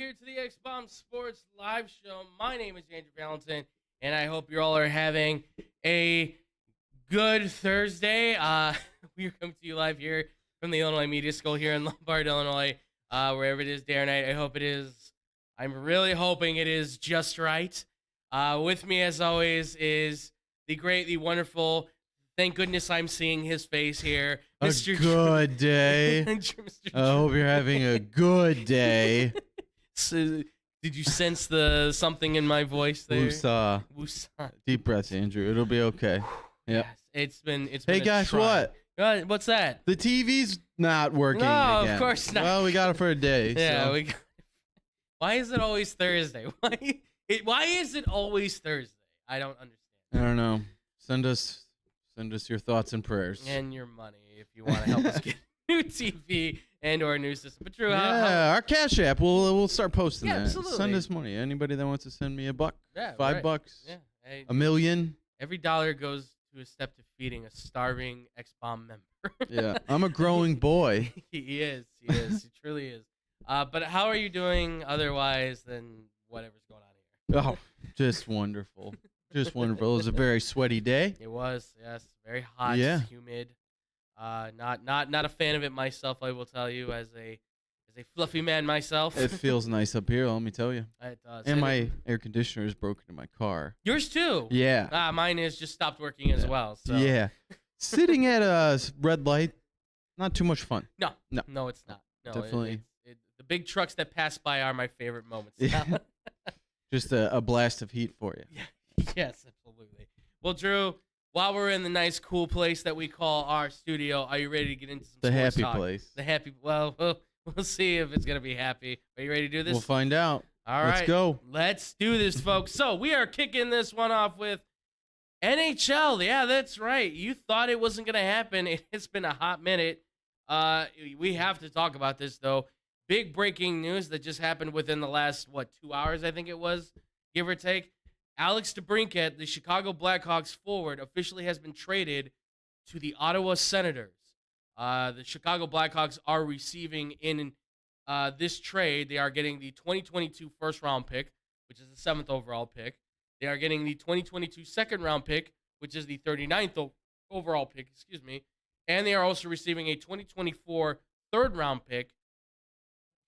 here to the X-Bomb Sports Live Show. My name is Andrew Valentin, and I hope you all are having a good Thursday. We are coming to you live here from the Illinois Media School here in Lombard, Illinois, wherever it is day or night. I hope it is. I'm really hoping it is just right. With me, as always, is the great, the wonderful. Thank goodness I'm seeing his face here. Mr. Good day. I hope you're having a good day. So, did you sense the something in my voice there? Woosah. Woosah. Deep breaths, Andrew. It'll be okay. Yeah. Yes, it's been Hey, guys, what? What's that? The TV's not working. No, again. of course not. Well, we got it for a day. Yeah, so. Why is it always Thursday? Why is it always Thursday? I don't understand. I don't know. Send us your thoughts and prayers. And your money if you want to help us get new TV and or a new system. But Drew, our Cash App. We'll start posting that. Absolutely. Send us money. Anybody that wants to send me $1, yeah, $5, right. Yeah, hey, $1 million. Every dollar goes to a step to feeding a starving X-Bomb member. Yeah, I'm a growing boy. He is. He truly is. But how are you doing otherwise than whatever's going on here? Oh, just wonderful. Just wonderful. It was a very sweaty day. It was, yes, very hot, Yeah. humid. Not a fan of it myself. I will tell you, as a fluffy man myself. It feels nice up here, let me tell you. It does. And my air conditioner is broken in my car. Yours too. Yeah. Mine is just stopped working as well. So. Yeah. Sitting at a red light, not too much fun. No, it's not. No, definitely. The big trucks that pass by are my favorite moments. Yeah. Just a blast of heat for you. Yeah. Yes, absolutely. Well, Drew, while we're in the nice, cool place that we call our studio, are you ready to get into some The sports happy talk? place. The happy. Well, we'll see if it's gonna be happy. Are you ready to do this? We'll find out. All right. Let's go. Let's do this, folks. So we are kicking this one off with NHL. Yeah, that's right. You thought it wasn't gonna happen. It's been a hot minute. We have to talk about this though. Big breaking news that just happened within the last 2 hours, I think it was, give or take. Alex DeBrincat, the Chicago Blackhawks forward, officially has been traded to the Ottawa Senators. The Chicago Blackhawks are receiving in this trade, they are getting the 2022 first-round pick, which is the 7th overall pick. They are getting the 2022 second-round pick, which is the 39th overall pick, and they are also receiving a 2024 third-round pick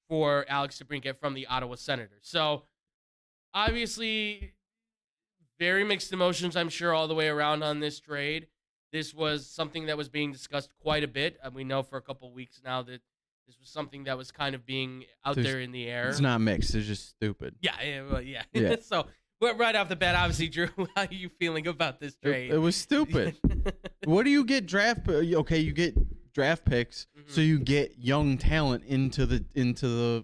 for Alex DeBrincat from the Ottawa Senators. So, obviously, very mixed emotions, I'm sure, all the way around on this trade. This was something that was being discussed quite a bit. And we know for a couple of weeks now that this was something that was kind of being out there in the air. It's not mixed. It's just stupid. Yeah. So, right off the bat, obviously, Drew, how are you feeling about this trade? It was stupid. What do you get Okay, you get draft picks, so you get young talent into the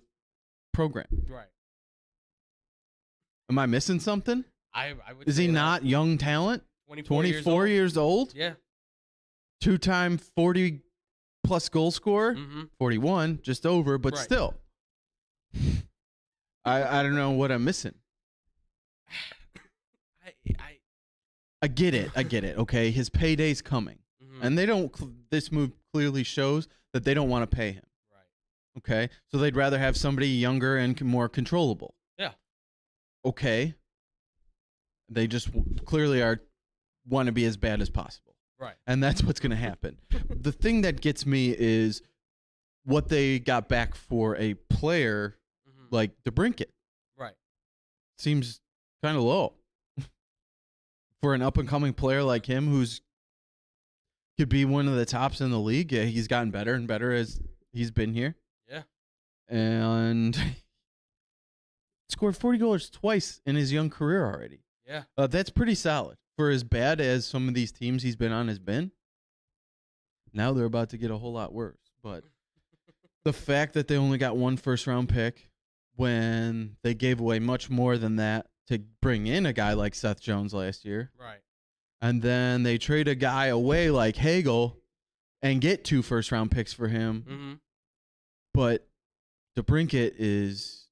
program. Right. Am I missing something? I would. Is he not young talent? 24 years old? Yeah. Two-time 40-plus goal scorer? 41, just over, but still. I don't know what I'm missing. I get it. Okay, his payday's coming. And they don't. This move clearly shows that they don't want to pay him. Right. Okay, so they'd rather have somebody younger and more controllable. Yeah. Okay. They just clearly want to be as bad as possible. Right. And that's what's going to happen. The thing that gets me is what they got back for a player like DeBrincat. Right. Seems kind of low for an up-and-coming player like him who's could be one of the tops in the league. Yeah, he's gotten better and better as he's been here. Yeah. And scored 40 goals twice in his young career already. Yeah. That's pretty solid for as bad as some of these teams he's been on has been. Now they're about to get a whole lot worse. But the fact that they only got one first-round pick when they gave away much more than that to bring in a guy like Seth Jones last year. Right. And then they trade a guy away like Hagel and get 2 first-round picks for him. But DeBrincat is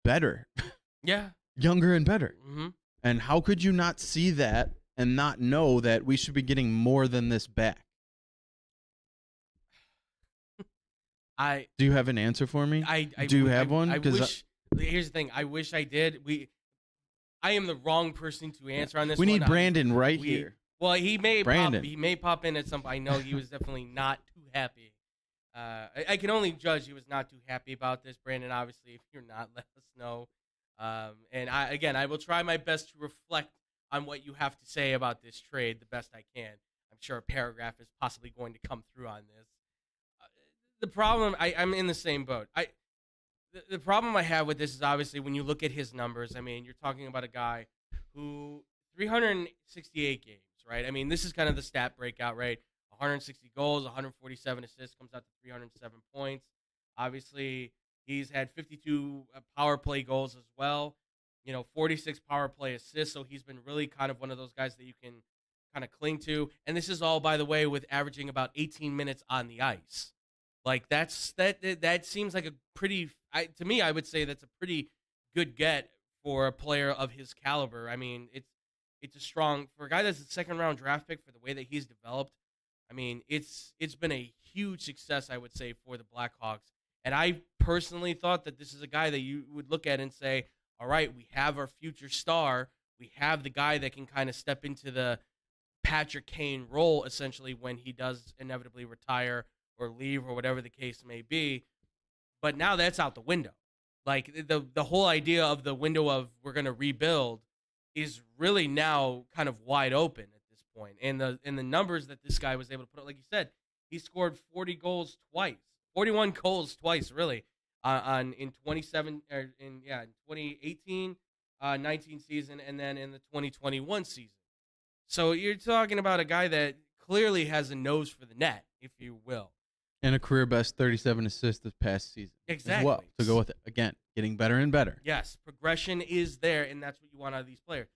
better. Yeah. Younger and better. And how could you not see that and not know that we should be getting more than this back? Do you have an answer for me? I do you have one? I Here's the thing. I wish I did. I am the wrong person to answer on this. We one. need Brandon here. Well, he may pop in at some point. I know he was definitely not too happy. I can only judge he was not too happy about this. Brandon, obviously, if you're not, let us know. And I will try my best to reflect on what you have to say about this trade the best I can. I'm sure a paragraph is possibly going to come through on this. The problem, I'm in the same boat. The problem I have with this is obviously when you look at his numbers. I mean, you're talking about a guy who 368 games, right? I mean, this is kind of the stat breakout, right? 160 goals, 147 assists, comes out to 307 points. Obviously, he's had 52 power play goals as well. 46 power play assists. So he's been really kind of one of those guys that you can kind of cling to. And this is all, by the way, with averaging about 18 minutes on the ice. Like that seems like a pretty, to me, I would say that's a pretty good get for a player of his caliber. I mean, it's a strong, for a guy that's a second round draft pick, for the way that he's developed. I mean, it's been a huge success, I would say, for the Blackhawks. And I personally thought that this is a guy that you would look at and say, all right, we have our future star. We have the guy that can kind of step into the Patrick Kane role, essentially, when he does inevitably retire or leave or whatever the case may be. But now that's out the window. Like, the whole idea of the window of we're going to rebuild is really now kind of wide open at this point. And the numbers that this guy was able to put up, like you said, he scored 41 goals twice, really, in 2018, 19 season, and then in the 2021 season. So you're talking about a guy that clearly has a nose for the net, if you will. And a career best 37 assists this past season. Exactly. As well, to go with it. Again, getting better and better. Yes, progression is there, and that's what you want out of these players.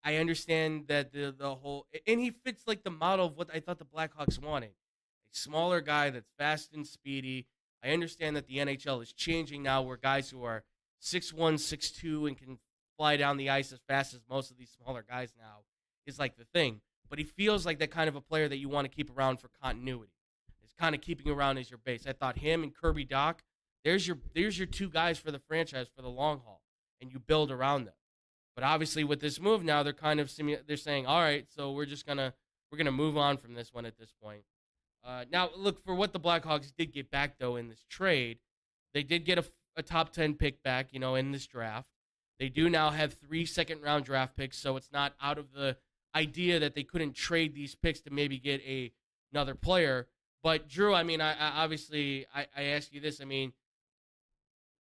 I understand that the whole, and he fits like the model of what I thought the Blackhawks wanted. A smaller guy that's fast and speedy. I understand that the NHL is changing now, where guys who are 6'1", 6'2", and can fly down the ice as fast as most of these smaller guys now is like the thing. But he feels like that kind of a player that you want to keep around for continuity. It's kind of keeping around as your base. I thought him and Kirby Dach, there's your two guys for the franchise for the long haul, and you build around them. But obviously with this move now, they're kind of they're saying, all right, so we're gonna move on from this one at this point. Now, look, for what the Blackhawks did get back, though, in this trade, they did get a top 10 pick back, in this draft. They do now have 3 second-round draft picks, so it's not out of the idea that they couldn't trade these picks to maybe get another player. But, Drew, I mean, I obviously ask you this. I mean,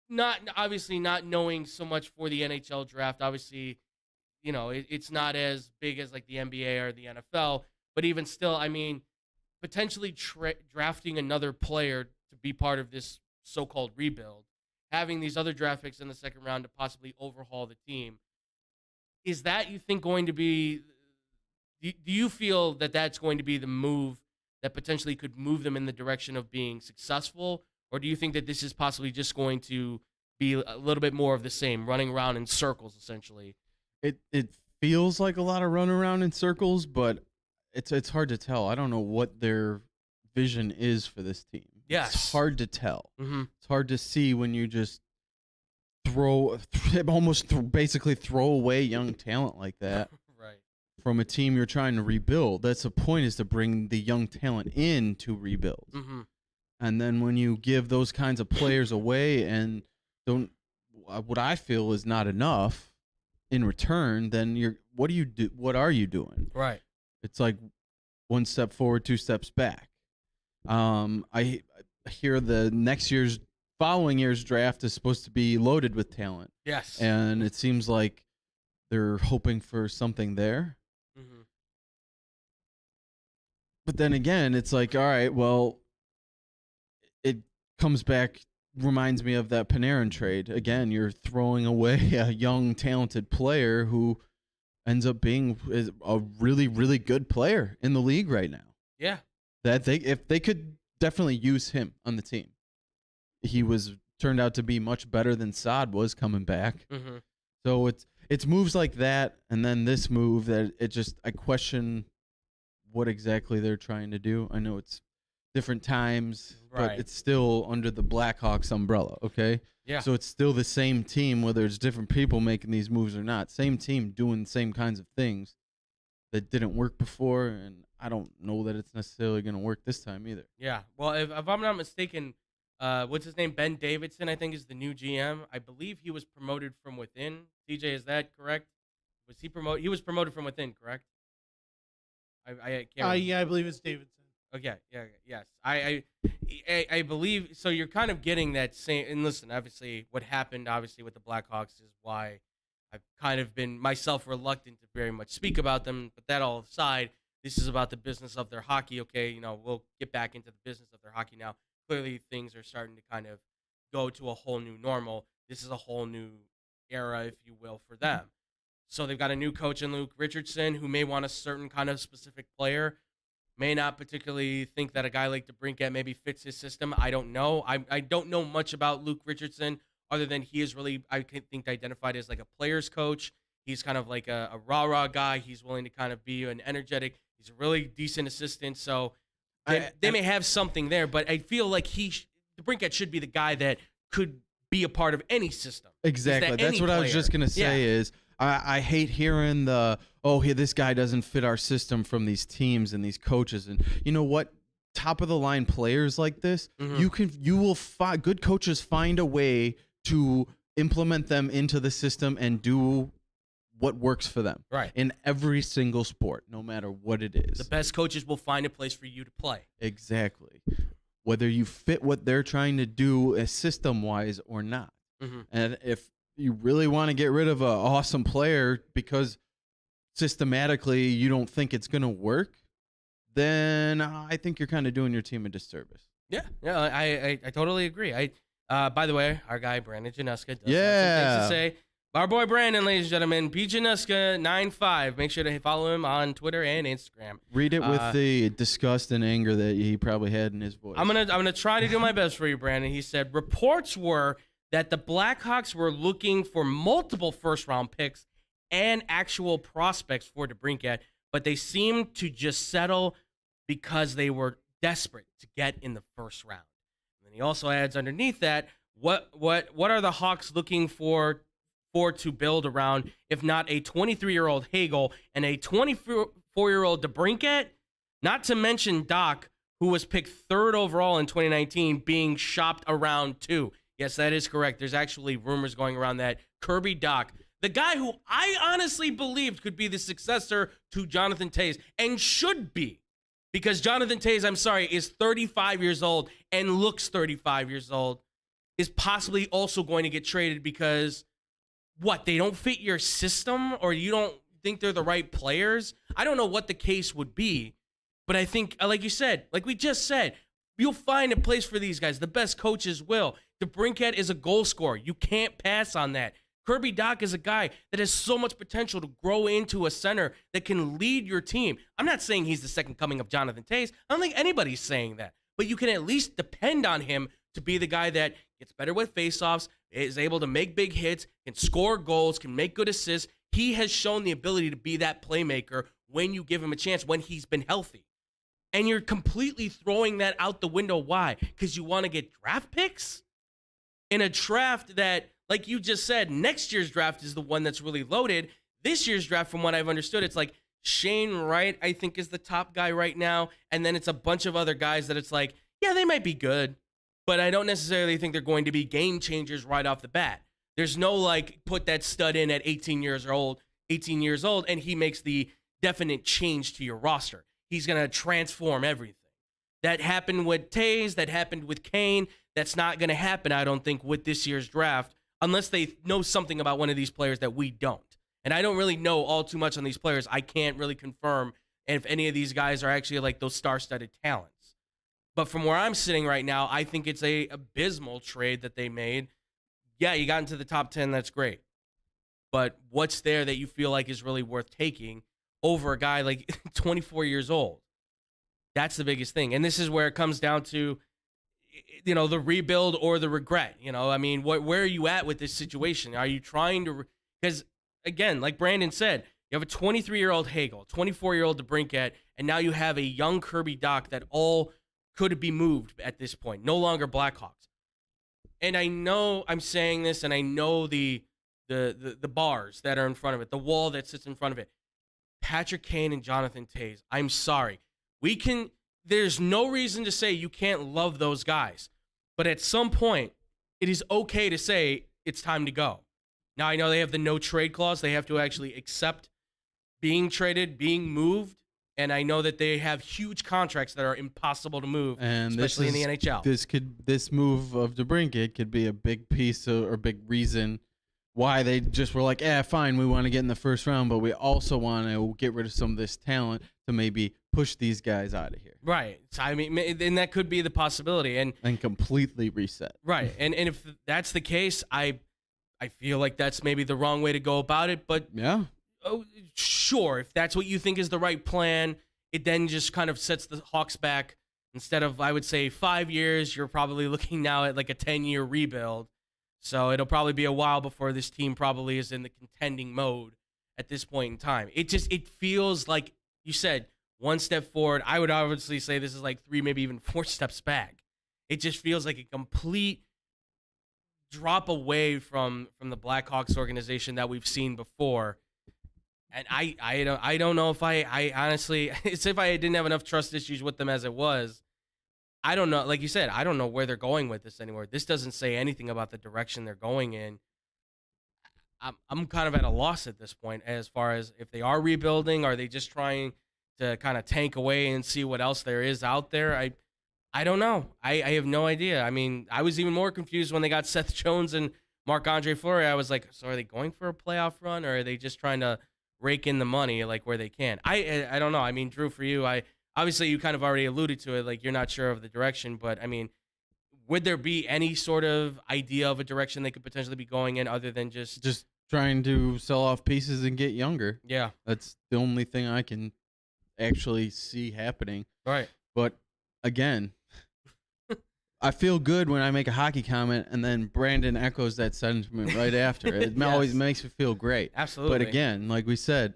not knowing so much for the NHL draft, obviously, it's not as big as, like, the NBA or the NFL. But even still, I mean, potentially drafting another player to be part of this so-called rebuild, having these other draft picks in the second round to possibly overhaul the team, is that, you think, going to be – do you feel that that's going to be the move that potentially could move them in the direction of being successful, or do you think that this is possibly just going to be a little bit more of the same, running around in circles, essentially? It feels like a lot of run around in circles, but it's hard to tell. I don't know what their vision is for this team. Yes. It's hard to tell. Mm-hmm. It's hard to see when you just basically throw away young talent like that. Right. From a team you're trying to rebuild. That's the point, is to bring the young talent in to rebuild. Mm-hmm. And then when you give those kinds of players away and don't, what I feel is not enough in return, then what are you doing? Right. It's like one step forward, 2 steps back. I hear the following year's draft is supposed to be loaded with talent. Yes. And it seems like they're hoping for something there. Mm-hmm. But then again, it's like, all right, well, it comes back, reminds me of that Panarin trade. Again, you're throwing away a young, talented player who ends up being a really, really good player in the league right now. Yeah. If they could definitely use him on the team. He turned out to be much better than Saad was coming back. Mm-hmm. So it's moves like that, and then this move that I question what exactly they're trying to do. I know it's different times, Right. but it's still under the Blackhawks umbrella, okay? Yeah. So it's still the same team, whether it's different people making these moves or not. Same team doing the same kinds of things that didn't work before, and I don't know that it's necessarily going to work this time either. Yeah. Well, if I'm not mistaken, what's his name? Ben Davidson, I think, is the new GM. I believe he was promoted from within. DJ, is that correct? Was he promoted? He was promoted from within, correct? I can't remember. Yeah, I believe it's Davidson. Okay. Yeah. Yes. I believe so. You're kind of getting that same. And listen, obviously, what happened, obviously, with the Blackhawks is why I've kind of been myself reluctant to very much speak about them. But that all aside, this is about the business of their hockey. Okay, we'll get back into the business of their hockey now. Clearly, things are starting to kind of go to a whole new normal. This is a whole new era, if you will, for them. So they've got a new coach in Luke Richardson who may want a certain kind of specific player. May not particularly think that a guy like DeBrincat maybe fits his system. I don't know. I don't know much about Luke Richardson other than he is really, I think, identified as like a player's coach. He's kind of like a rah-rah guy. He's willing to kind of be an energetic. He's a really decent assistant. So they may have something there, but I feel like DeBrincat should be the guy that could be a part of any system. Exactly. That's what I was just going to say is I hate hearing this guy doesn't fit our system from these teams and these coaches. And you know what? Top of the line players like this, you will find good coaches find a way to implement them into the system and do what works for them. Right. In every single sport, no matter what it is. The best coaches will find a place for you to play. Exactly. Whether you fit what they're trying to do system-wise or not. And if you really want to get rid of an awesome player because systematically you don't think it's going to work, then I think you're kind of doing your team a disservice. Yeah, I totally agree. By the way, our guy Brandon Januska does have some things to say. Our boy Brandon, ladies and gentlemen, B Januska 95. Make sure to follow him on Twitter and Instagram. Read it with the disgust and anger that he probably had in his voice. I'm gonna try to do my best for you, Brandon. He said reports were that the Blackhawks were looking for multiple first-round picks and actual prospects for DeBrincat, but they seemed to just settle because they were desperate to get in the first round. And then he also adds underneath that, what are the Hawks looking for to build around, if not a 23-year-old Hagel and a 24-year-old DeBrincat, not to mention Doc, who was picked 3rd overall in 2019, being shopped around too. Yes, that is correct. There's actually rumors going around that Kirby Doc, the guy who I honestly believed could be the successor to Jonathan Toews, and should be, because Jonathan Toews, I'm sorry, is 35 years old and looks 35 years old, is possibly also going to get traded because, what, they don't fit your system, or you don't think they're the right players? I don't know what the case would be, but I think, like you said, like we just said, you'll find a place for these guys. The best coaches will. DeBrincat is a goal scorer. You can't pass on that. Kirby Doc is a guy that has so much potential to grow into a center that can lead your team. I'm not saying he's the second coming of Jonathan Toews. I don't think anybody's saying that. But you can at least depend on him to be the guy that gets better with faceoffs, is able to make big hits, can score goals, can make good assists. He has shown the ability to be that playmaker when you give him a chance, when he's been healthy. And you're completely throwing that out the window. Why? Because you want to get draft picks? In a draft that, like you just said, next year's draft is the one that's really loaded. This year's draft, from what I've understood, it's like Shane Wright, I think, is the top guy right now. And then it's a bunch of other guys that it's like, yeah, they might be good, but I don't necessarily think they're going to be game changers right off the bat. There's no, like, put that stud in at 18 years old, and he makes the definite change to your roster. He's going to transform everything. That happened with Toews. That happened with Kane. That's not going to happen, I don't think, with this year's draft, unless they know something about one of these players that we don't. And I don't really know all too much on these players. I can't really confirm if any of these guys are actually like those star-studded talents. But from where I'm sitting right now, I think it's a abysmal trade that they made. Yeah, you got into the top 10. That's great. But what's there that you feel like is really worth taking over a guy like 24 years old? That's the biggest thing. And this is where it comes down to, the rebuild or the regret. I mean, where are you at with this situation? Are you trying to, because again, like Brandon said, you have a 23-year-old Hagel, 24-year-old DeBrincat, and now you have a young Kirby Doc that all could it be moved at this point? No longer Blackhawks. And I know I'm saying this, and I know the bars that are in front of it, the wall that sits in front of it. Patrick Kane and Jonathan Toews. I'm sorry. There's no reason to say you can't love those guys. But at some point, it is okay to say it's time to go. Now, I know they have the no trade clause. They have to actually accept being traded, being moved. And I know that they have huge contracts that are impossible to move, and especially in the NHL. This move of DeBrincat could be a big piece or big reason why they just were like, fine, we want to get in the first round, but we also want to get rid of some of this talent to maybe push these guys out of here. Right. So, I mean, and that could be the possibility. And completely reset. Right. And if that's the case, I feel like that's maybe the wrong way to go about it. But yeah. Oh, sure, if that's what you think is the right plan, it then just kind of sets the Hawks back. Instead of, I would say, 5 years, you're probably looking now at like a 10-year rebuild. So it'll probably be a while before this team probably is in the contending mode at this point in time. It feels like, you said, one step forward. I would obviously say this is like 3, maybe even 4 steps back. It just feels like a complete drop away from the Blackhawks organization that we've seen before. And I don't know if I honestly, it's if I didn't have enough trust issues with them as it was. I don't know. Like you said, I don't know where they're going with this anymore. This doesn't say anything about the direction they're going in. I'm kind of at a loss at this point as far as if they are rebuilding, are they just trying to kind of tank away and see what else there is out there? I don't know. I have no idea. I mean, I was even more confused when they got Seth Jones and Marc-Andre Fleury. I was like, so are they going for a playoff run, or are they just trying to rake in the money like where they can? I don't know. I mean, Drew, for you, obviously you kind of already alluded to it, like you're not sure of the direction, but I mean, would there be any sort of idea of a direction they could potentially be going in other than just trying to sell off pieces and get younger? Yeah. That's the only thing I can actually see happening. Right. But again, I feel good when I make a hockey comment and then Brandon echoes that sentiment right after. It always makes me feel great. Absolutely. But again, like we said,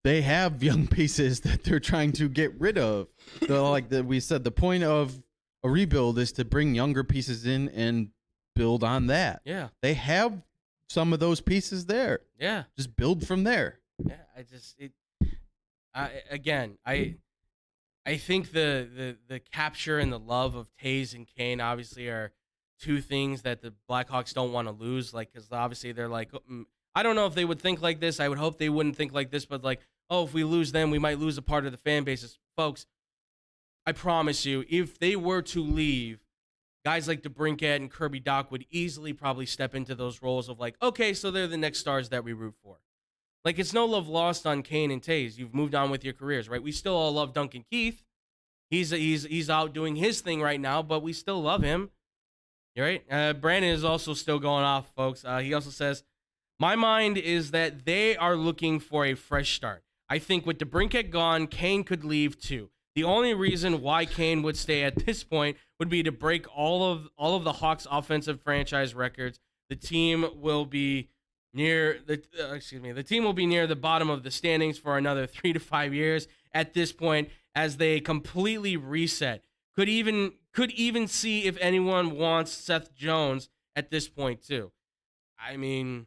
they have young pieces that they're trying to get rid of. We said, the point of a rebuild is to bring younger pieces in and build on that. Yeah. They have some of those pieces there. Yeah. Just build from there. Yeah. I think the capture and the love of Toews and Kane obviously are two things that the Blackhawks don't want to lose. Like, because obviously they're like, I don't know if they would think like this. I would hope they wouldn't think like this, but like, oh, if we lose them, we might lose a part of the fan bases. Folks, I promise you, if they were to leave, guys like DeBrincat and Kirby Dach would easily probably step into those roles of like, okay, so they're the next stars that we root for. Like, it's no love lost on Kane and Toews. You've moved on with your careers, right? We still all love Duncan Keith. He's out doing his thing right now, but we still love him. You're right. Brandon is also still going off, folks. He also says, my mind is that they are looking for a fresh start. I think with DeBrincat gone, Kane could leave too. The only reason why Kane would stay at this point would be to break all of the Hawks' offensive franchise records. The team will be near the team will be near the bottom of the standings for another 3 to 5 years at this point as they completely reset. Could even see if anyone wants Seth Jones at this point too. I mean,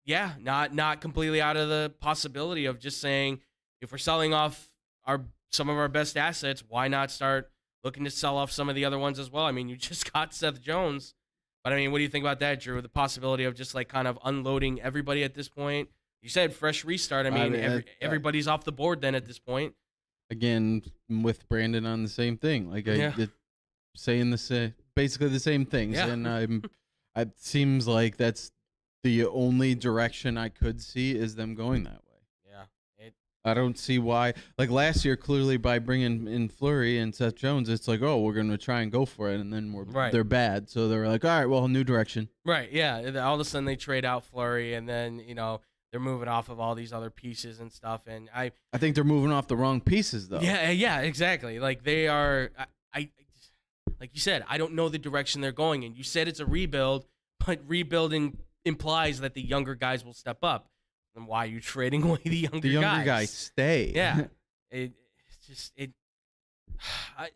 yeah, not completely out of the possibility of just saying, if we're selling off some of our best assets, why not start looking to sell off some of the other ones as well? I mean, you just got Seth Jones. But, I mean, what do you think about that, Drew? The possibility of just, like, kind of unloading everybody at this point? You said fresh restart. I mean everybody's off the board then at this point. Again, with Brandon on the same thing. Like, saying basically the same things. Yeah. And it seems like that's the only direction I could see is them going that way. I don't see why. Like last year, clearly by bringing in Fleury and Seth Jones, it's like, oh, we're going to try and go for it, and then they're bad. So they're like, all right, well, new direction. Right, yeah. All of a sudden they trade out Fleury, and then, they're moving off of all these other pieces and stuff. And I think they're moving off the wrong pieces, though. Yeah, exactly. Like they are, like you said, I don't know the direction they're going in. You said it's a rebuild, but rebuilding implies that the younger guys will step up. And why are you trading away the younger guys? The younger guys stay. Yeah.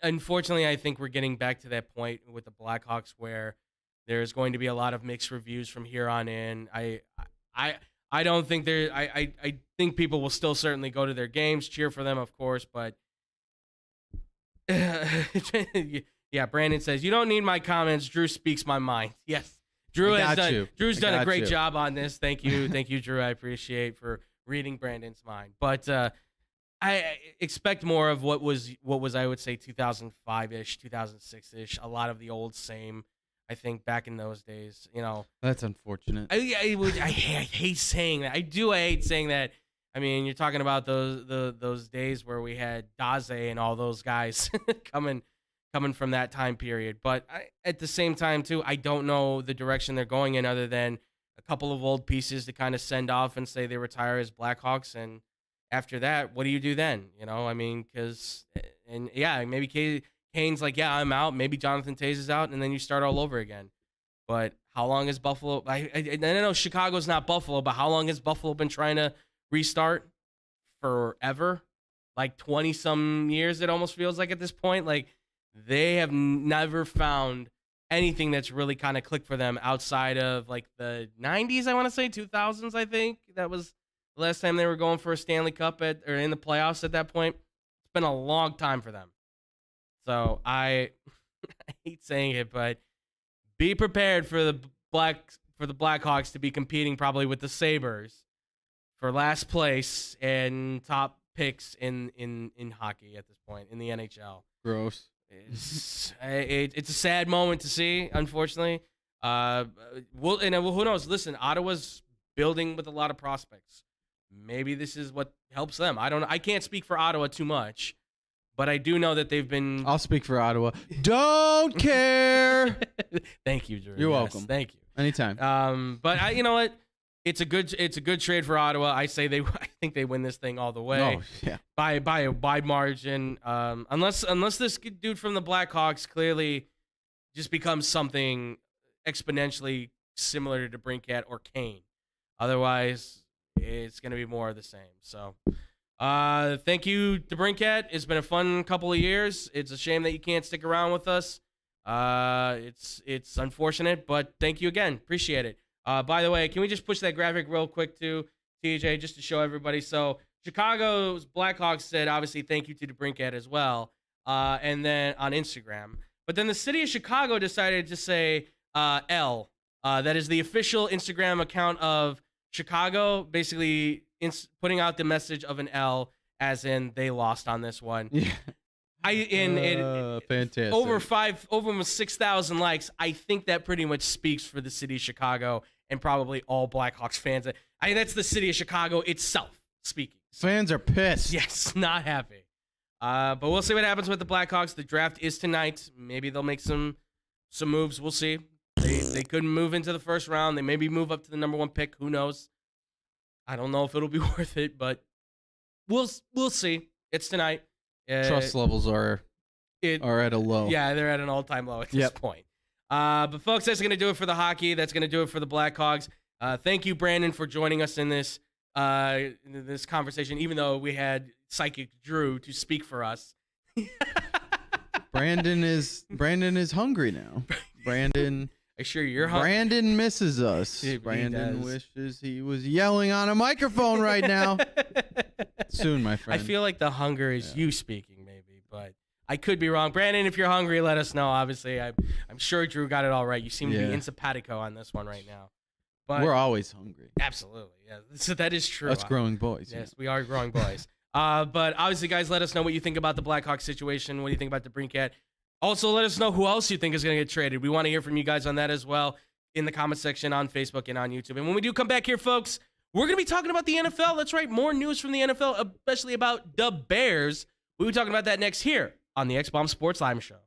unfortunately, I think we're getting back to that point with the Blackhawks where there's going to be a lot of mixed reviews from here on in. I don't think I think people will still certainly go to their games, cheer for them, of course, but yeah, Brandon says, you don't need my comments. Drew speaks my mind. Yes. Drew's done a great job on this. Thank you, Drew. I appreciate for reading Brandon's mind. But I expect more of what was I would say 2005-ish, 2006-ish. A lot of the old same. I think back in those days, That's unfortunate. I hate saying that. I hate saying that. I mean, you're talking about those days where we had Daze and all those guys coming from that time period. But at the same time, too, I don't know the direction they're going in other than a couple of old pieces to kind of send off and say they retire as Blackhawks. And after that, what do you do then? I mean, maybe Kane's like, yeah, I'm out. Maybe Jonathan Toews is out, and then you start all over again. But how long has Buffalo? I know Chicago's not Buffalo, but how long has Buffalo been trying to restart? Forever, like 20-some years. It almost feels like at this point, like they have never found anything that's really kind of clicked for them outside of like the 90s. I want to say 2000s. I think that was the last time they were going for a Stanley Cup or in the playoffs. At that point, it's been a long time for them. So I hate saying it, but be prepared for the Blackhawks to be competing probably with the Sabres for last place and top picks in hockey at this point in the NHL. Gross. It's a sad moment to see, unfortunately. Who knows? Listen, Ottawa's building with a lot of prospects. Maybe this is what helps them. I don't know. I can't speak for Ottawa too much. But I do know that they've been. I'll speak for Ottawa. Don't care. Thank you, Drew. You're welcome. Thank you. Anytime. But you know what? It's a good trade for Ottawa. I think they win this thing all the way. Oh yeah. By a wide margin. Unless this dude from the Blackhawks clearly just becomes something exponentially similar to DeBrincat or Kane. Otherwise, it's gonna be more of the same. So. Thank you, DeBrincat. It's been a fun couple of years. It's a shame that you can't stick around with us. It's unfortunate, but thank you again. Appreciate it. By the way, can we just push that graphic real quick to TJ just to show everybody? So Chicago's Blackhawks said obviously thank you to DeBrincat as well, and then on Instagram. But then the city of Chicago decided to say L. That is the official Instagram account of Chicago, basically putting out the message of an L, as in they lost on this one. Yeah. Fantastic. Over almost 6,000 likes. I think that pretty much speaks for the city of Chicago and probably all Blackhawks fans. That's the city of Chicago itself speaking. Fans are pissed. Yes, not happy. But we'll see what happens with the Blackhawks. The draft is tonight. Maybe they'll make some moves. We'll see. They could move into the first round. They maybe move up to the number 1 pick. Who knows? I don't know if it'll be worth it, but we'll see. It's tonight. Trust levels are at a low. Yeah, they're at an all-time low at this point. But folks, that's going to do it for the hockey. That's going to do it for the Blackhawks. Thank you, Brandon, for joining us in this conversation, even though we had Psychic Drew to speak for us. Brandon is hungry now. Brandon. I'm sure you're hungry. Brandon misses us. Brandon wishes he was yelling on a microphone right now. Soon, my friend. I feel like the hunger is you speaking, maybe, but I could be wrong. Brandon, if you're hungry, let us know. Obviously, I'm sure Drew got it all right. You seem to be in simpatico on this one right now. But we're always hungry. Absolutely. Yeah, so that is true. Us growing boys. Yes, we are growing boys. But obviously, guys, let us know what you think about the Blackhawks situation. What do you think about DeBrincat? Also, let us know who else you think is going to get traded. We want to hear from you guys on that as well in the comment section on Facebook and on YouTube. And when we do come back here, folks, we're going to be talking about the NFL. That's right, more news from the NFL, especially about the Bears. We'll be talking about that next here on the X-Bomb Sports Live Show.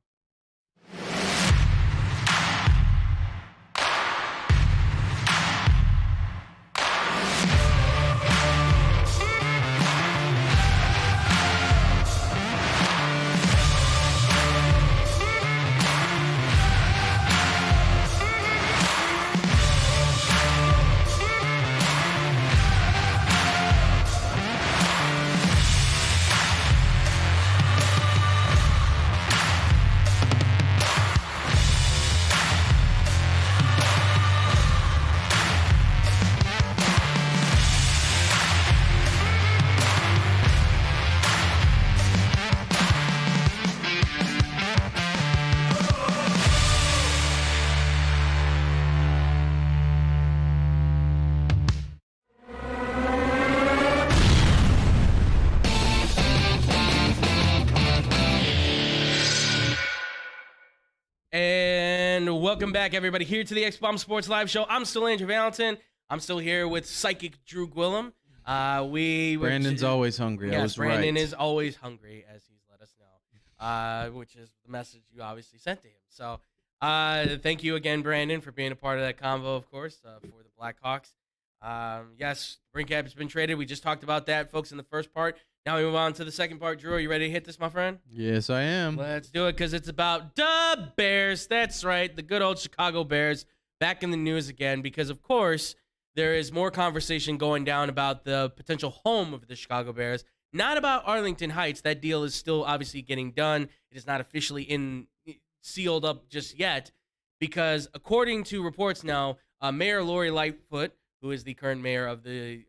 And welcome back, everybody, here to the X-Bomb Sports Live Show. I'm still Andrew Valentin. I'm still here with Psychic Drew Gwillem. Brandon's always hungry. Yes, I was Brandon right. is always hungry, as he's let us know, which is the message you obviously sent to him. So thank you again, Brandon, for being a part of that convo, of course, for the Blackhawks. Yes, DeBrincat has been traded. We just talked about that, folks, in the first part. Now we move on to the second part. Drew, are you ready to hit this, my friend? Yes, I am. Let's do it, because it's about the Bears. That's right, the good old Chicago Bears back in the news again, because, of course, there is more conversation going down about the potential home of the Chicago Bears, not about Arlington Heights. That deal is still obviously getting done. It is not officially sealed up just yet, because according to reports now, Mayor Lori Lightfoot, who is the current mayor of the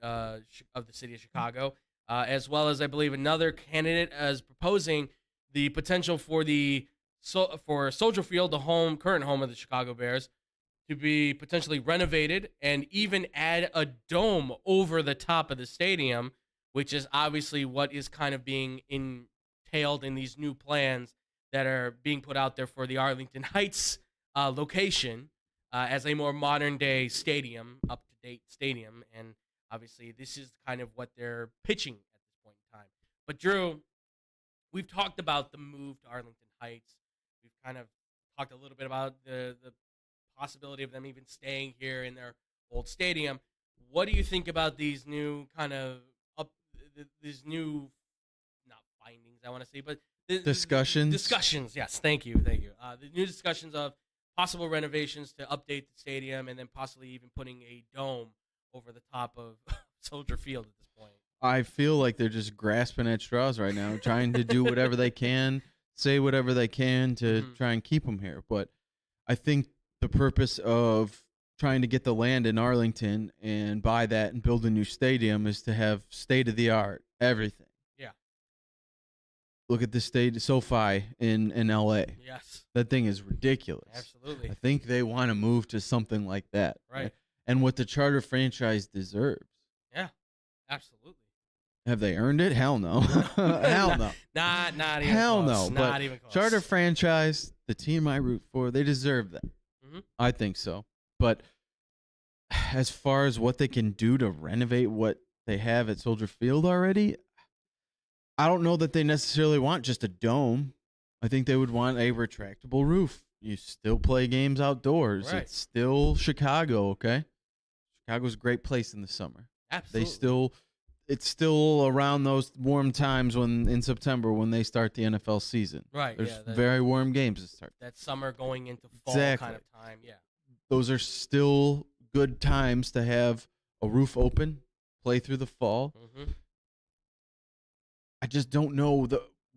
city of Chicago, as well as I believe another candidate, is proposing the potential for for Soldier Field, the current home of the Chicago Bears, to be potentially renovated and even add a dome over the top of the stadium, which is obviously what is kind of being entailed in these new plans that are being put out there for the Arlington Heights location as a more modern-day stadium, up-to-date stadium. And obviously, this is kind of what they're pitching at this point in time. But, Drew, we've talked about the move to Arlington Heights. We've kind of talked a little bit about the possibility of them even staying here in their old stadium. What do you think about these new kind of not findings, I want to say, but discussions? Discussions, yes. Thank you. The new discussions of possible renovations to update the stadium and then possibly even putting a dome over the top of Soldier Field at this point. I feel like they're just grasping at straws right now, trying to do whatever they can, say whatever they can to try and keep them here. But I think the purpose of trying to get the land in Arlington and buy that and build a new stadium is to have state-of-the-art everything. Yeah. Look at the SoFi in LA. Yes. That thing is ridiculous. Absolutely. I think they want to move to something like that. Right. And what the Charter franchise deserves. Yeah, absolutely. Have they earned it? Hell no. Hell no. Not even Hell close. no. Not But even close. Charter franchise, the team I root for, they deserve that. Mm-hmm. I think so. But as far as what they can do to renovate what they have at Soldier Field already, I don't know that they necessarily want just a dome. I think they would want a retractable roof. You still play games outdoors. Right. It's still Chicago, okay? Chicago's a great place in the summer. Absolutely. It's still around those warm times in September when they start the NFL season. Right. There's very warm games to start. That summer going into fall Exactly. kind of time. Yeah. Those are still good times to have a roof open, play through the fall. Mm-hmm. I just don't know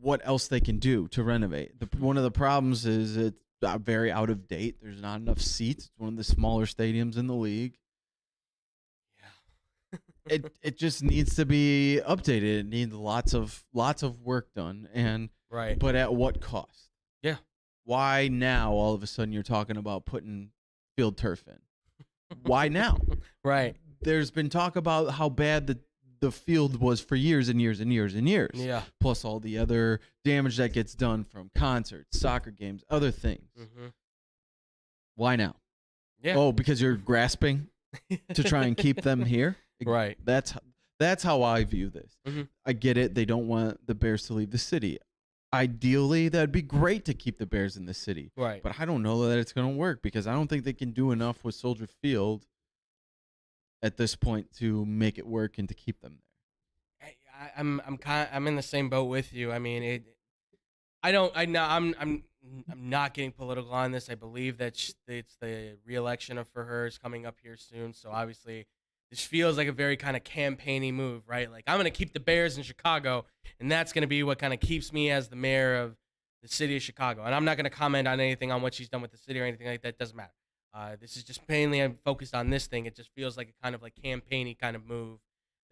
what else they can do to renovate. One of the problems is it's very out of date. There's not enough seats. It's one of the smaller stadiums in the league. Yeah. It just needs to be updated. It needs lots of work done, Right. But at what cost? Yeah. Why now all of a sudden you're talking about putting field turf in? Why now? Right. There's been talk about how bad the field was for years and years and years and years. Yeah. Plus all the other damage that gets done from concerts, soccer games, other things. Mm-hmm. Why now? Yeah. Oh, because you're grasping to try and keep them here? Right. That's how I view this. Mm-hmm. I get it. They don't want the Bears to leave the city. Ideally, that'd be great to keep the Bears in the city. Right. But I don't know that it's going to work because I don't think they can do enough with Soldier Field at this point to make it work and to keep them there. I'm in the same boat with you. I mean, I'm not getting political on this. I believe that it's the re-election for her is coming up here soon. So obviously, this feels like a very kind of campaigny move, right? Like, I'm going to keep the Bears in Chicago, and that's going to be what kind of keeps me as the mayor of the city of Chicago. And I'm not going to comment on anything on what she's done with the city or anything like that. Doesn't matter. This is just mainly I'm focused on this thing. It just feels like a kind of like campaigny kind of move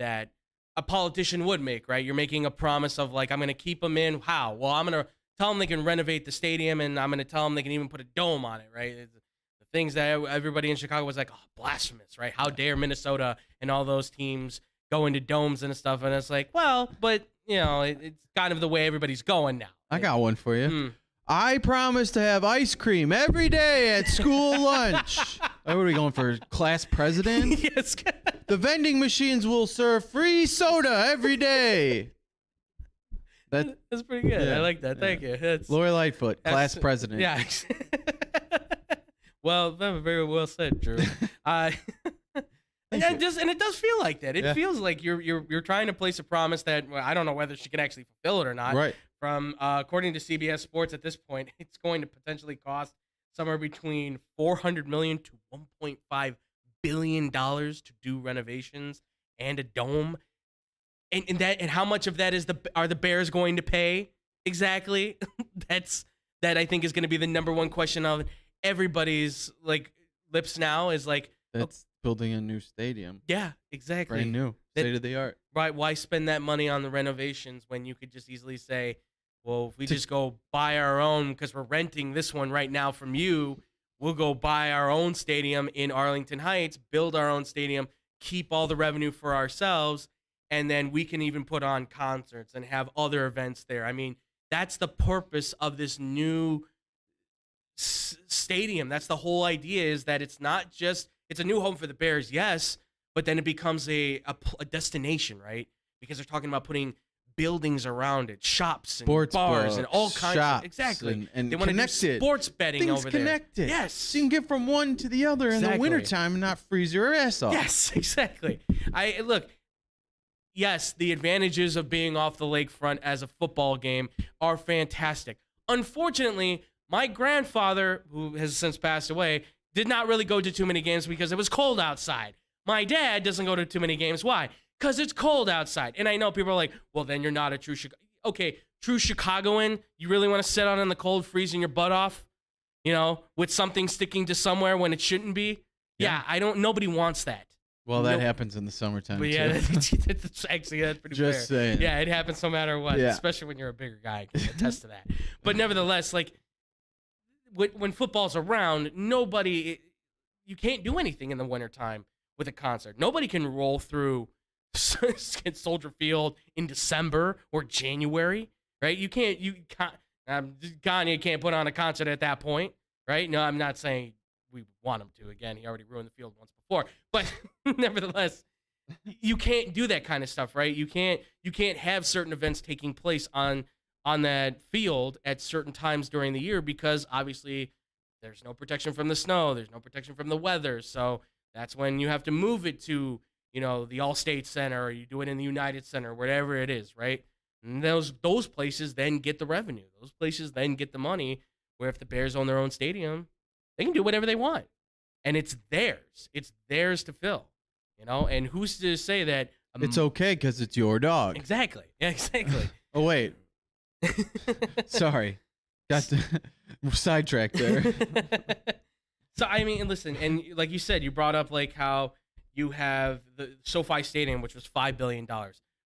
that a politician would make, right? You're making a promise of like, I'm going to keep them in. How? Well, I'm going to tell them they can renovate the stadium, and I'm going to tell them they can even put a dome on it, right? The things that everybody in Chicago was like, oh, blasphemous, right? How dare Minnesota and all those teams go into domes and stuff? And it's like, well, but, you know, it's kind of the way everybody's going now. I got one for you. I promise to have ice cream every day at school lunch. What are we going for? Class president? Yes. The vending machines will serve free soda every day. That's pretty good. Yeah, I like that. Thank you. That's, Lori Lightfoot, class president. Yeah. Well, very well said, Drew. And it does feel like that. It feels like you're trying to place a promise that, well, I don't know whether she can actually fulfill it or not. Right. From according to CBS Sports, at this point, it's going to potentially cost somewhere between $400 million to $1.5 billion to do renovations and a dome. And how much of that are the Bears going to pay exactly? That I think is going to be the number one question of everybody's lips now is like, that's building a new stadium. Yeah, exactly. Brand new, state of the art. Right? Why spend that money on the renovations when you could just easily say, well, if we just go buy our own, because we're renting this one right now from you, we'll go buy our own stadium in Arlington Heights, build our own stadium, keep all the revenue for ourselves, and then we can even put on concerts and have other events there. I mean, that's the purpose of this new stadium. That's the whole idea, is that it's not just, it's a new home for the Bears, yes, but then it becomes a destination, right? Because they're talking about putting buildings around it, shops and sports bars books, and all kinds shops of, exactly. And they want to do sports betting Things over there. connected. Yes. So you can get from one to the other in the wintertime and not freeze your ass off. Yes, exactly. Yes, the advantages of being off the lakefront as a football game are fantastic. Unfortunately, my grandfather, who has since passed away, did not really go to too many games because it was cold outside. My dad doesn't go to too many games. Why? Because it's cold outside. And I know people are like, well, then you're not a true Okay, true Chicagoan, you really want to sit out in the cold freezing your butt off, with something sticking to somewhere when it shouldn't be? Yeah, nobody wants that. Well, that happens in the summertime, but yeah, too. that's pretty Just fair. saying. Yeah, it happens no matter what, especially when you're a bigger guy. I can attest to that. But nevertheless, when football's around, you can't do anything in the wintertime with a concert. Nobody can roll through Soldier Field in December or January, right? Kanye can't put on a concert at that point, right? No, I'm not saying we want him to. Again, he already ruined the field once before, but nevertheless, you can't do that kind of stuff, right? You can't have certain events taking place on that field at certain times during the year because obviously there's no protection from the snow, there's no protection from the weather, so that's when you have to move it to the Allstate Center, or you do it in the United Center, whatever it is, right? And those places then get the revenue. Those places then get the money, where if the Bears own their own stadium, they can do whatever they want. And it's theirs. It's theirs to fill, And who's to say that... it's okay because it's your dog. Exactly. Yeah, exactly. Oh, wait. Sorry. Got sidetracked there. So, I mean, listen, and like you said, you brought up how you have the SoFi Stadium, which was $5 billion.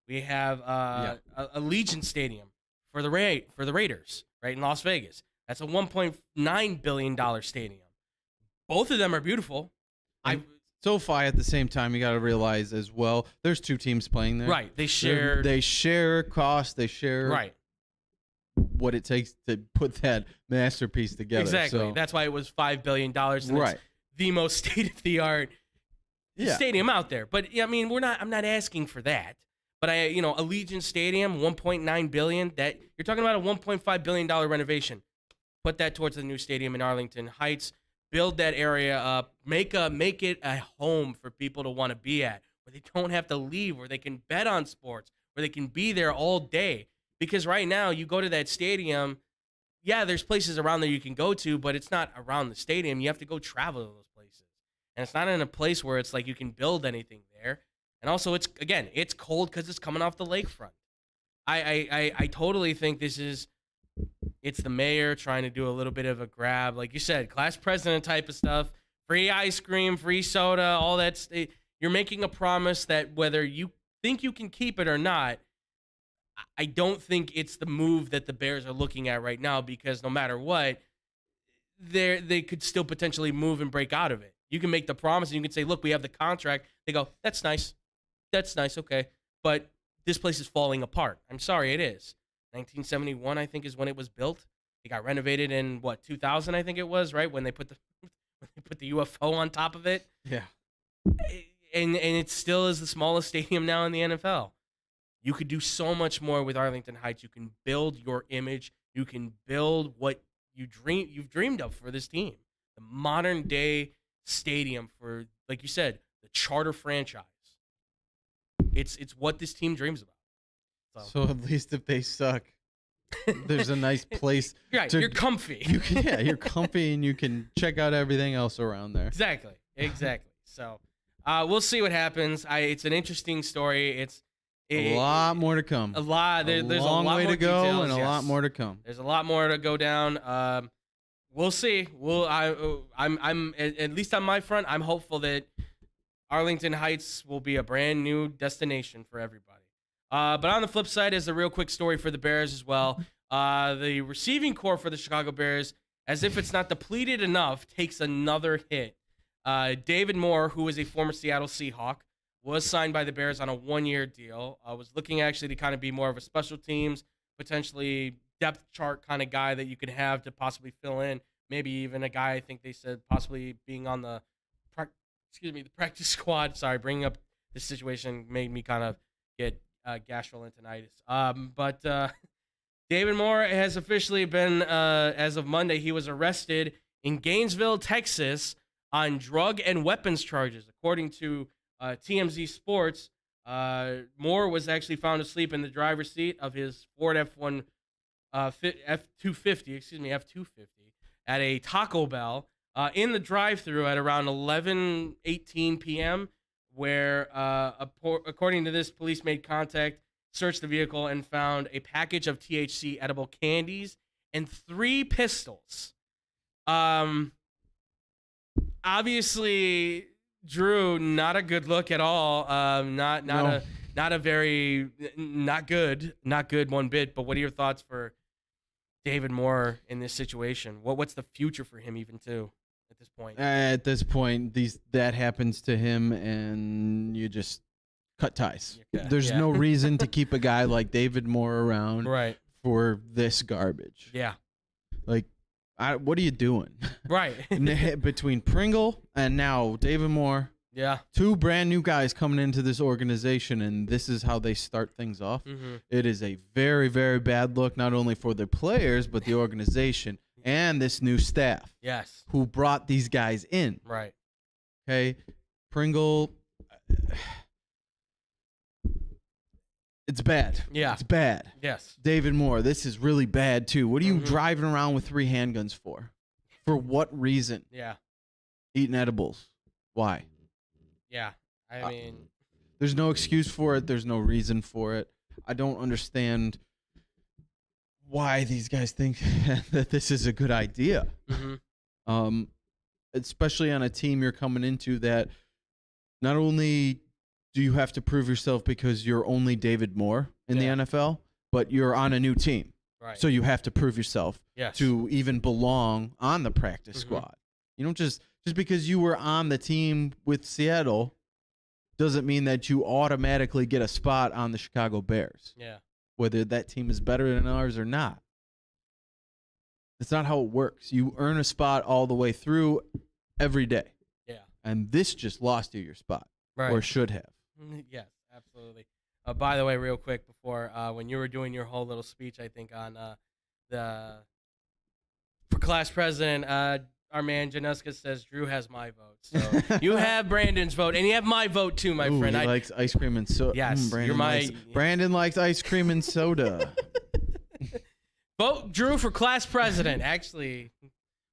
We have a Allegiant Stadium for the Raiders, right, in Las Vegas. That's a $1.9 billion stadium. Both of them are beautiful. SoFi at the same time, you got to realize as well, there's two teams playing there. Right. They share costs. They share what it takes to put that masterpiece together. Exactly. So, that's why it was $5 billion. And right. It's the most state-of-the-art stadium out there. But I mean, I'm not asking for that. But Allegiant Stadium, $1.9 billion. That you're talking about a $1.5 billion renovation. Put that towards the new stadium in Arlington Heights. Build that area up. Make it a home for people to want to be at, where they don't have to leave, where they can bet on sports, where they can be there all day. Because right now, you go to that stadium, there's places around there you can go to, but it's not around the stadium. You have to go travel to those places. And it's not in a place where it's like you can build anything there. And also, it's cold because it's coming off the lakefront. I totally think it's the mayor trying to do a little bit of a grab. Like you said, class president type of stuff, free ice cream, free soda, all that. You're making a promise that whether you think you can keep it or not, I don't think it's the move that the Bears are looking at right now, because no matter what, they could still potentially move and break out of it. You can make the promise and you can say, look, we have the contract. They go, that's nice. That's nice. Okay. But this place is falling apart. I'm sorry, it is. 1971, I think, is when it was built. It got renovated in 2000, I think it was, right? When they put the UFO on top of it. Yeah. And it still is the smallest stadium now in the NFL. You could do so much more with Arlington Heights. You can build your image. You can build what you've dreamed of for this team. The modern day stadium for, like you said, the charter franchise. It's what this team dreams about. So at least if they suck, there's a nice place. Right, you're comfy. You're comfy and you can check out everything else around there. Exactly. So we'll see what happens. It's an interesting story. A lot more to come. There's a long way more to go details, and a lot more to come. There's a lot more to go down. We'll see. I'm at least on my front, I'm hopeful that Arlington Heights will be a brand new destination for everybody. But on the flip side is a real quick story for the Bears as well. The receiving core for the Chicago Bears, as if it's not depleted enough, takes another hit. David Moore, who is a former Seattle Seahawk, was signed by the Bears on a 1-year deal. I was looking actually to kind of be more of a special teams, potentially depth chart kind of guy that you could have to possibly fill in. Maybe even a guy, I think they said, possibly being on the practice squad. Sorry, bringing up this situation made me kind of get gastroenteritis. But David Moore has officially been, as of Monday, he was arrested in Gainesville, Texas, on drug and weapons charges. According to TMZ Sports, Moore was actually found asleep in the driver's seat of his Ford F-250 at a Taco Bell in the drive-thru at around 11:18 p.m., where, according to this, police made contact, searched the vehicle, and found a package of THC edible candies and 3 pistols. Obviously, Drew, not a good look at all. Not good one bit. But what are your thoughts for David Moore in this situation? What's the future for him even too at this point? At this point, that happens to him, and you just cut ties. There's no reason to keep a guy like David Moore around, right, for this garbage. Yeah. Like, what are you doing? Right. Between Pringle and now David Moore. Yeah. 2 brand new guys coming into this organization, and this is how they start things off. Mm-hmm. It is a very, very bad look, not only for the players, but the organization and this new staff. Yes. Who brought these guys in. Right. Okay. Pringle. It's bad. Yeah. It's bad. Yes. David Moore, this is really bad, too. What are you driving around with 3 handguns for? For what reason? Yeah. Eating edibles. Why? Yeah. I mean, there's no excuse for it. There's no reason for it. I don't understand why these guys think that this is a good idea. Mm-hmm. Especially on a team you're coming into that not only do you have to prove yourself because you're only David Moore in the NFL, but you're on a new team. Right. So you have to prove yourself yes. to even belong on the practice squad. You don't just because you were on the team with Seattle doesn't mean that you automatically get a spot on the Chicago Bears. Yeah. Whether that team is better than ours or not. That's not how it works. You earn a spot all the way through every day. Yeah. And this just lost you your spot. Right. Or should have. Yes, absolutely. By the way, real quick, before when you were doing your whole little speech, I think on for class president, our man Januska says Drew has my vote. So you have Brandon's vote, and you have my vote too, my friend. He likes ice cream and soda. Yes, Brandon likes ice cream and soda. Vote Drew for class president. Actually,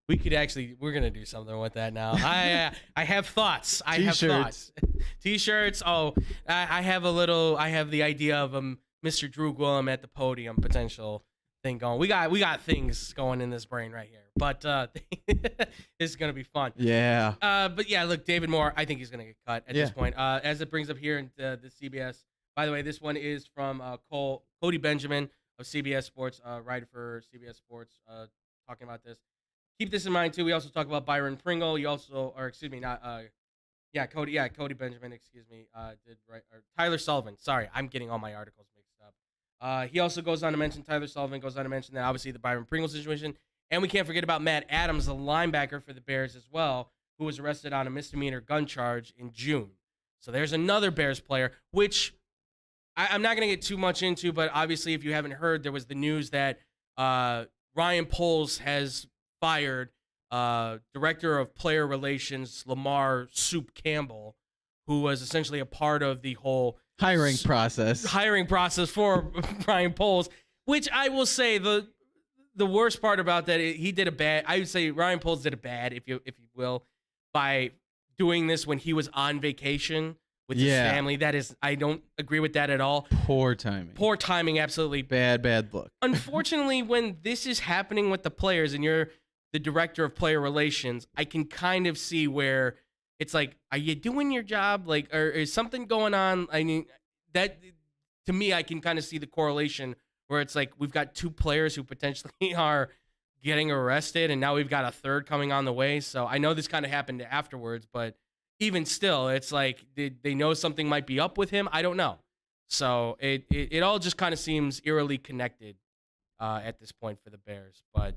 we're gonna do something with that now. I have thoughts. T-shirts. Oh, I have the idea of Mr. Drew Gwillem at the podium potential thing going. We got things going in this brain right here. But this is gonna be fun. Yeah. But yeah, look, David Moore, I think he's gonna get cut at this point. As it brings up here in the CBS. By the way, this one is from Cody Benjamin of CBS Sports, writer for CBS Sports, talking about this. Keep this in mind too. We also talk about Byron Pringle. Cody Benjamin, did right, or Tyler Sullivan. Sorry, I'm getting all my articles mixed up. He also goes on to mention Tyler Sullivan, goes on to mention that obviously the Byron Pringle situation. And we can't forget about Matt Adams, the linebacker for the Bears as well, who was arrested on a misdemeanor gun charge in June. So there's another Bears player, which I'm not going to get too much into, but obviously if you haven't heard, there was the news that Ryan Poles has fired Director of Player Relations Lamar Soup Campbell, who was essentially a part of the whole hiring process for Ryan Poles, which I will say the worst part about that, he did a bad. I would say Ryan Poles did a bad, if you will, by doing this when he was on vacation with his family. That is, I don't agree with that at all. Poor timing, absolutely. Bad look. Unfortunately, when this is happening with the players and you're the Director of Player Relations, I can kind of see where it's like, are you doing your job? Like, or is something going on? I mean, that, to me, I can kind of see the correlation where it's like we've got two players who potentially are getting arrested, and now we've got a third coming on the way. So I know this kind of happened afterwards, but even still, it's like they know something might be up with him. I don't know. So it all just kind of seems eerily connected at this point for the Bears. But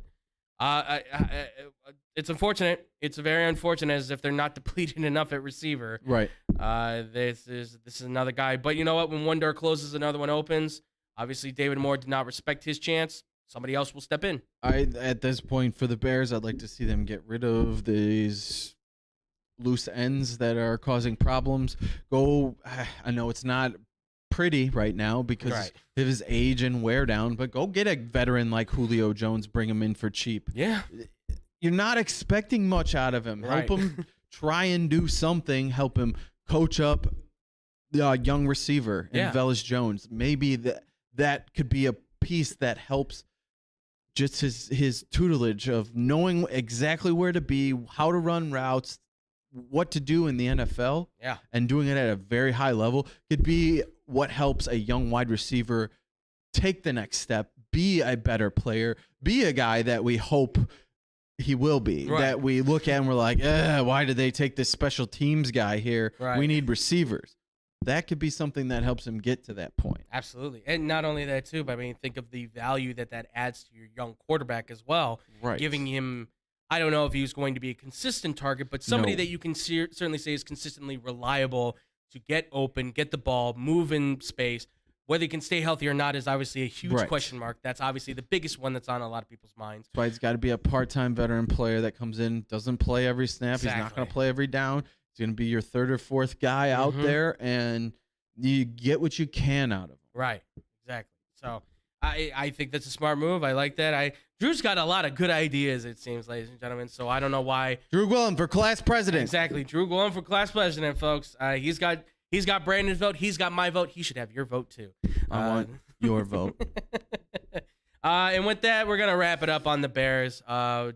it's unfortunate. It's very unfortunate, as if they're not depleted enough at receiver. Right. This is another guy. But you know what? When one door closes, another one opens. Obviously, David Moore did not respect his chance. Somebody else will step in. At this point for the Bears, I'd like to see them get rid of these loose ends that are causing problems. I know it's not pretty right now because of his age and wear down, but go get a veteran like Julio Jones, bring him in for cheap. Yeah. You're not expecting much out of him. Right. Help him try and do something. Help him coach up the young receiver in Velus Jones. Maybe that could be a piece that helps just his tutelage of knowing exactly where to be, how to run routes, what to do in the NFL, and doing it at a very high level could be what helps a young wide receiver take the next step, be a better player, be a guy that we hope he will be, that we look at and we're like, why did they take this special teams guy here? Right. We need receivers. That could be something that helps him get to that point. Absolutely. And not only that, too, but I mean, think of the value that adds to your young quarterback as well. Right. Giving him, I don't know if he was going to be a consistent target, but somebody that you can certainly say is consistently reliable to get open, get the ball, move in space. Whether he can stay healthy or not is obviously a huge question mark. That's obviously the biggest one that's on a lot of people's minds. That's why he's got to be a part-time veteran player that comes in, doesn't play every snap. He's not going to play every down. He's going to be your third or fourth guy out there, and you get what you can out of him. Right, exactly. So I think that's a smart move. I like that. Drew's got a lot of good ideas, it seems, ladies and gentlemen, so I don't know why. Drew Gwillen for class president. Exactly, Drew Gwillen for class president, folks. He's got Brandon's vote. He's got my vote. He should have your vote, too. I want your vote. And with that, we're going to wrap it up on the Bears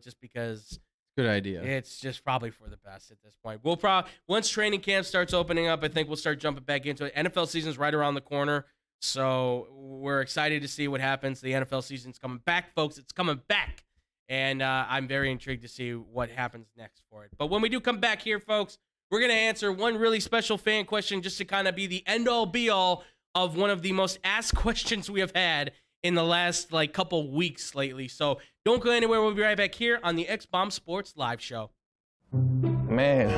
just because good idea. It's just probably for the best at this point. We'll once training camp starts opening up, I think we'll start jumping back into it. NFL season's right around the corner, so we're excited to see what happens. The NFL season's coming back, folks. It's coming back, and I'm very intrigued to see what happens next for it. But when we do come back here, folks, we're going to answer one really special fan question just to kind of be the end-all, be-all of one of the most asked questions we have had in the last couple weeks lately. So don't go anywhere. We'll be right back here on the X-Bomb Sports Live Show. Man,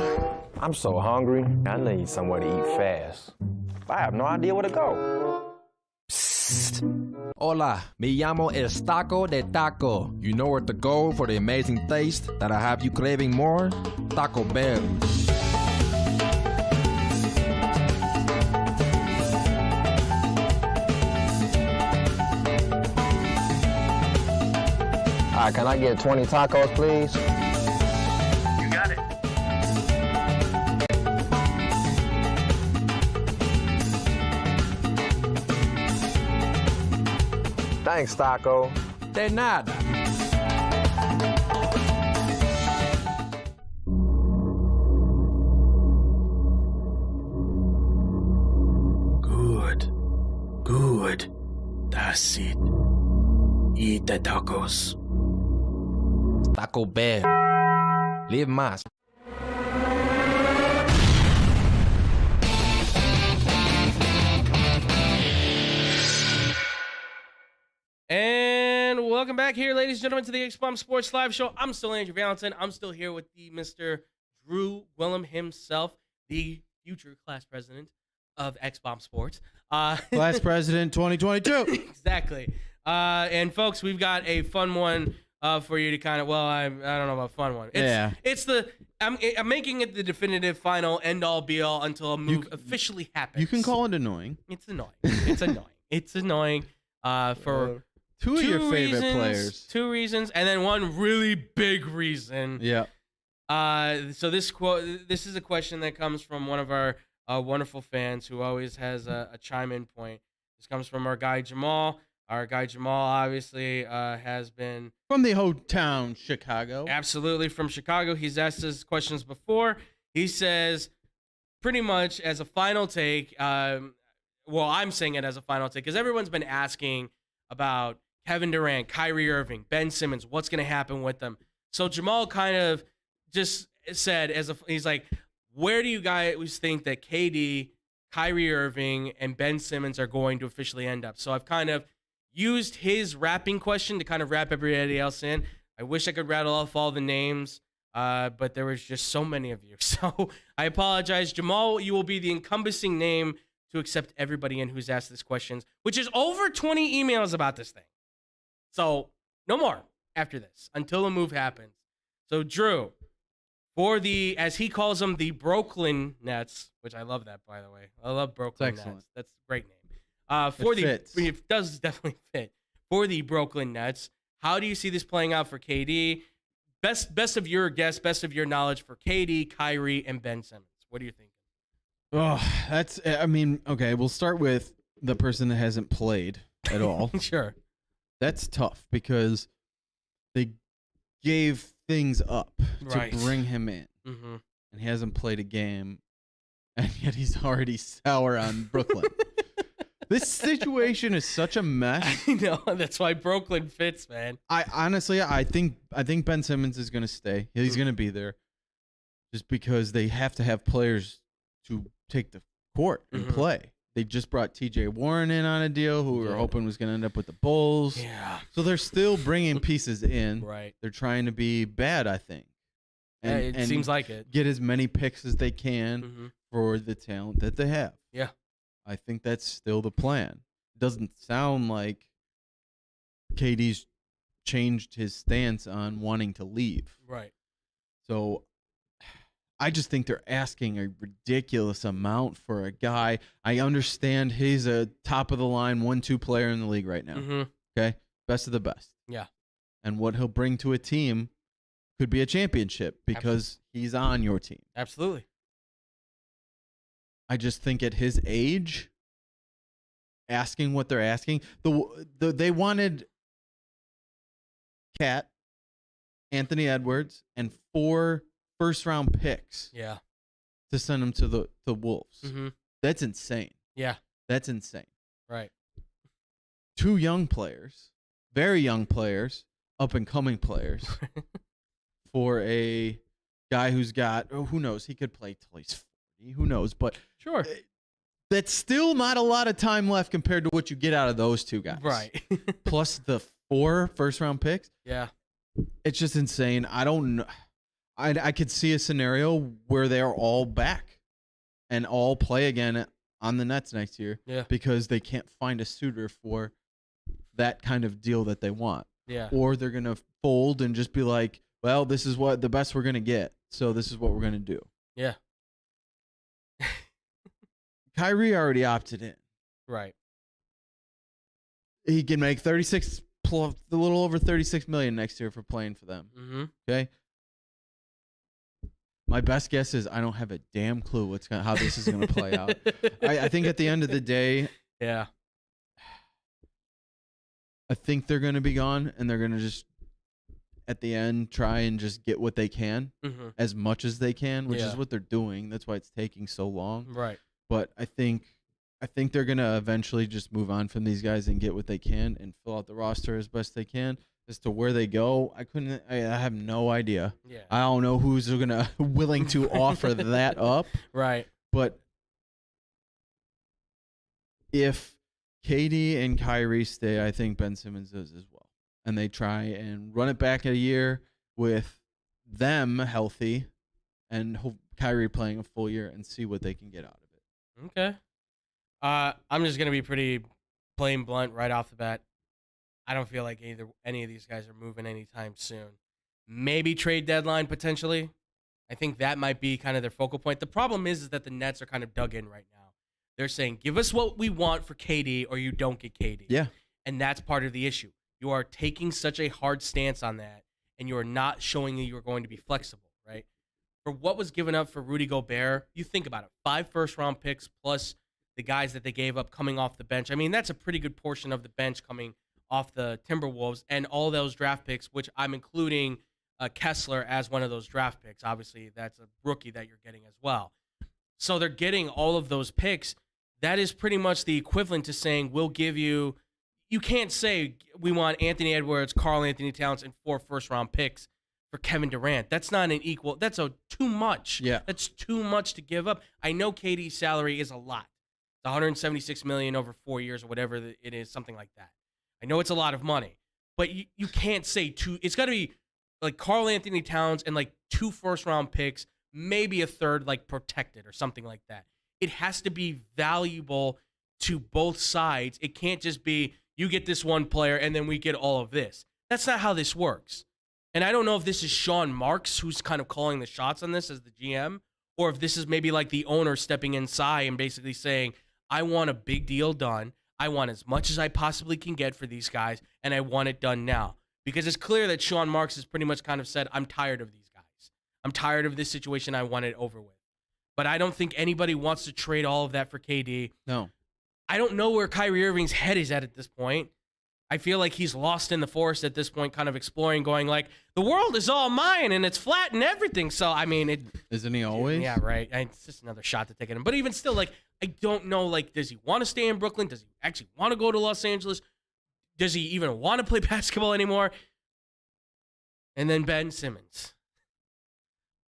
I'm so hungry. I need somewhere to eat fast. I have no idea where to go. Psst. Hola, me llamo El Taco de Taco. You know where to go for the amazing taste that'll have you craving more? Taco Bell. All right, can I get 20 tacos, please? You got it. Thanks, Taco. De nada. Good. That's it. Eat the tacos. Taco Bell. Live más. welcome back here, ladies and gentlemen, to the X-Bomb Sports Live Show. I'm still Andrew Valentin. I'm still here with the Mr. Drew Willem himself, the future class president of X-Bomb Sports. Class president 2022. Exactly. And folks, we've got a fun one for you to kind of, I don't know about fun one. I'm making it the definitive final end all be all until a move officially happens. You can call it annoying. It's annoying. It's annoying. It's annoying for two of your favorite reasons, players. 2 reasons, and then one really big reason. Yeah. So this is a question that comes from one of our wonderful fans who always has a chime-in point. This comes from our guy Jamal. Our guy Jamal obviously has been From the hometown Chicago. absolutely from Chicago. He's asked us questions before. He says, pretty much as a final take, I'm saying it as a final take because everyone's been asking about Kevin Durant, Kyrie Irving, Ben Simmons, what's going to happen with them. So Jamal kind of just said, he's like, where do you guys think that KD, Kyrie Irving, and Ben Simmons are going to officially end up? So I've kind of used his wrapping question to kind of wrap everybody else in. I wish I could rattle off all the names, but there was just so many of you. So I apologize. Jamal, you will be the encompassing name to accept everybody in who's asked this questions, which is over 20 emails about this thing. So no more after this until a move happens. So Drew, for the, as he calls them, the Brooklyn Nets, which I love that, by the way. I love Brooklyn Nets. That's a great name. It does definitely fit. For the Brooklyn Nets, how do you see this playing out for KD? Best of your guess, best of your knowledge for KD, Kyrie, and Ben Simmons. What do you think? Okay, we'll start with the person that hasn't played at all. Sure. That's tough because they gave things up to bring him in. Mm-hmm. And he hasn't played a game, and yet he's already sour on Brooklyn. This situation is such a mess. I know. That's why Brooklyn fits, man. I think Ben Simmons is going to stay. He's going to be there just because they have to have players to take the court and play. They just brought TJ Warren in on a deal who we were hoping was going to end up with the Bulls. Yeah. So they're still bringing pieces in. Right. They're trying to be bad, I think. And it seems like it. Get as many picks as they can for the talent that they have. Yeah. I think that's still the plan. It doesn't sound like KD's changed his stance on wanting to leave. Right. So I just think they're asking a ridiculous amount for a guy. I understand he's a top-of-the-line 1-2 player in the league right now. Okay? Best of the best. Yeah. And what he'll bring to a team could be a championship because he's on your team. Absolutely. I just think at his age, asking what they're asking, they wanted Cat, Anthony Edwards, and 4 first-round picks. Yeah. To send him to the Wolves. That's insane. Yeah. That's insane. Right. 2 young players, very young players, up-and-coming players, for a guy who's got, who knows, he could play till he's 40, who knows, but sure. That's still not a lot of time left compared to what you get out of those 2 guys. Right. Plus the 4 first-round picks. Yeah. It's just insane. I don't know. I could see a scenario where they're all back and all play again on the Nets next year because they can't find a suitor for that kind of deal that they want. Yeah. Or they're going to fold and just be like, well, this is what the best we're going to get, so this is what we're going to do. Yeah. Kyrie already opted in. Right. He can make a little over $36 million next year for playing for them. Okay. My best guess is I don't have a damn clue how this is going to play out. I think at the end of the day, yeah, I think they're going to be gone, and they're going to just at the end try and just get what they can, as much as they can, which is what they're doing. That's why it's taking so long. Right. But I think they're going to eventually just move on from these guys and get what they can and fill out the roster as best they can. As to where they go, I have no idea. Yeah. I don't know who's willing to offer that up. Right. But if KD and Kyrie stay, I think Ben Simmons does as well. and they try and run it back a year with them healthy and Kyrie playing a full year and see what they can get out of it. Okay. I'm just gonna be pretty plain blunt right off the bat. I don't feel like any of these guys are moving anytime soon. Maybe trade deadline potentially. I think that might be kind of their focal point. The problem is that the Nets are kind of dug in right now. They're saying, give us what we want for KD or you don't get KD. Yeah. And that's part of the issue. You are taking such a hard stance on that, and you are not showing that you're going to be flexible, right? For what was given up for Rudy Gobert, you think about it, 5 first-round picks plus the guys that they gave up coming off the bench. I mean, that's a pretty good portion of the bench coming off the Timberwolves, and all those draft picks, which I'm including Kessler as one of those draft picks. Obviously, that's a rookie that you're getting as well. So they're getting all of those picks. That is pretty much the equivalent to saying, we'll give you – you can't say we want Anthony Edwards, Karl Anthony Towns, and 4 first-round picks for Kevin Durant. That's not an equal – that's too much. Yeah. That's too much to give up. I know KD's salary is a lot. It's $176 million over 4 years or whatever it is, something like that. I know it's a lot of money. But you can't say two – it's got to be like Karl Anthony Towns and like 2 first-round picks, maybe a third like protected or something like that. It has to be valuable to both sides. It can't just be you get this one player and then we get all of this. That's not how this works. And I don't know if this is Sean Marks who's kind of calling the shots on this as the GM, or if this is maybe like the owner stepping inside and basically saying, I want a big deal done. I want as much as I possibly can get for these guys, and I want it done now. Because it's clear that Sean Marks has pretty much kind of said, I'm tired of these guys. I'm tired of this situation. I want it over with. But I don't think anybody wants to trade all of that for KD. No. I don't know where Kyrie Irving's head is at this point. I feel like he's lost in the forest at this point, kind of exploring, going like, the world is all mine and it's flat and everything. So, I mean, Isn't he always? Yeah, right. And it's just another shot to take at him. But even still, like, I don't know, like, does he want to stay in Brooklyn? Does he actually want to go to Los Angeles? Does he even want to play basketball anymore? And then Ben Simmons.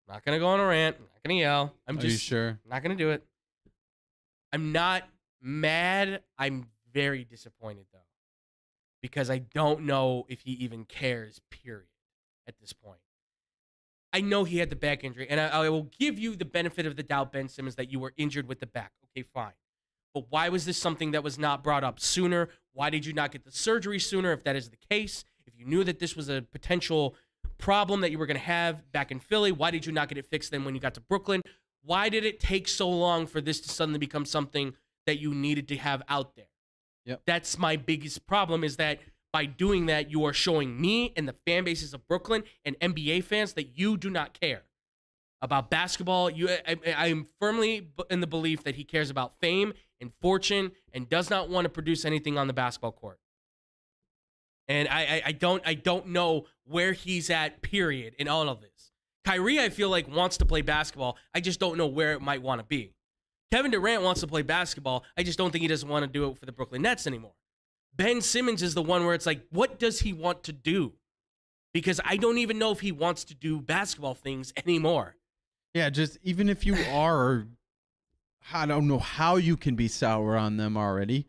I'm not going to go on a rant. I'm not going to yell. Are you sure? Not going to do it. I'm not mad. I'm very disappointed, though, because I don't know if he even cares, period, at this point. I know he had the back injury, and I will give you the benefit of the doubt, Ben Simmons, that you were injured with the back. Okay, fine. But why was this something that was not brought up sooner? Why did you not get the surgery sooner, if that is the case? If you knew that this was a potential problem that you were going to have back in Philly, why did you not get it fixed then when you got to Brooklyn? Why did it take so long for this to suddenly become something that you needed to have out there? Yep. That's my biggest problem, is that by doing that, you are showing me and the fan bases of Brooklyn and NBA fans that you do not care about basketball. I am firmly in the belief that he cares about fame and fortune and does not want to produce anything on the basketball court. And I don't know where he's at, period, in all of this. Kyrie, I feel like, wants to play basketball. I just don't know where it might want to be. Kevin Durant wants to play basketball. I just don't think he doesn't want to do it for the Brooklyn Nets anymore. Ben Simmons is the one where it's like, what does he want to do? Because I don't even know if he wants to do basketball things anymore. Yeah, just even if you are, I don't know how you can be sour on them already.